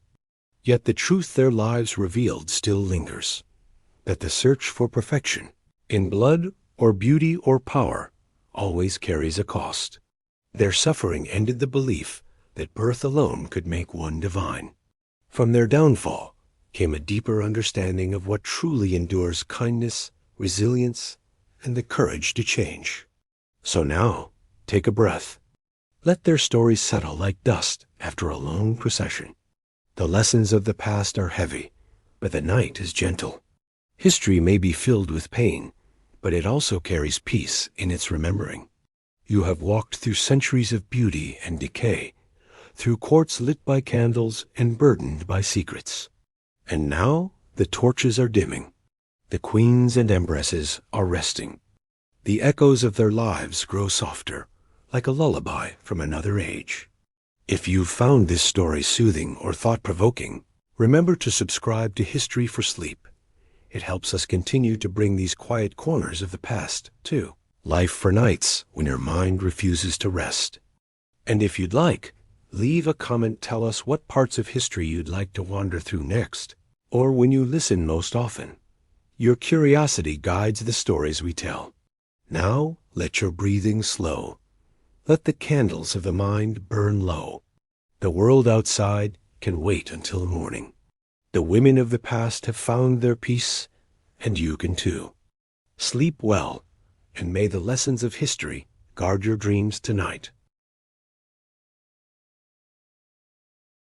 S1: Yet the truth their lives revealed still lingers, that the search for perfection, in blood or beauty or power, always carries a cost. Their suffering ended the belief that birth alone could make one divine. From their downfall came a deeper understanding of what truly endures: kindness, resilience, and the courage to change. So now, take a breath. Let their stories settle like dust after a long procession. The lessons of the past are heavy, but the night is gentle. History may be filled with pain, but it also carries peace in its remembering. You have walked through centuries of beauty and decay, through courts lit by candles and burdened by secrets. And now the torches are dimming. The queens and empresses are resting. The echoes of their lives grow softer, like a lullaby from another age. If you've found this story soothing or thought-provoking, remember to subscribe to History for Sleep. It helps us continue to bring these quiet corners of the past, too. Life for nights when your mind refuses to rest. And if you'd like, leave a comment, tell us what parts of history you'd like to wander through next, or when you listen most often. Your curiosity guides the stories we tell. Now, let your breathing slow. Let the candles of the mind burn low. The world outside can wait until morning. The women of the past have found their peace, and you can too. Sleep well, and may the lessons of history guard your dreams tonight.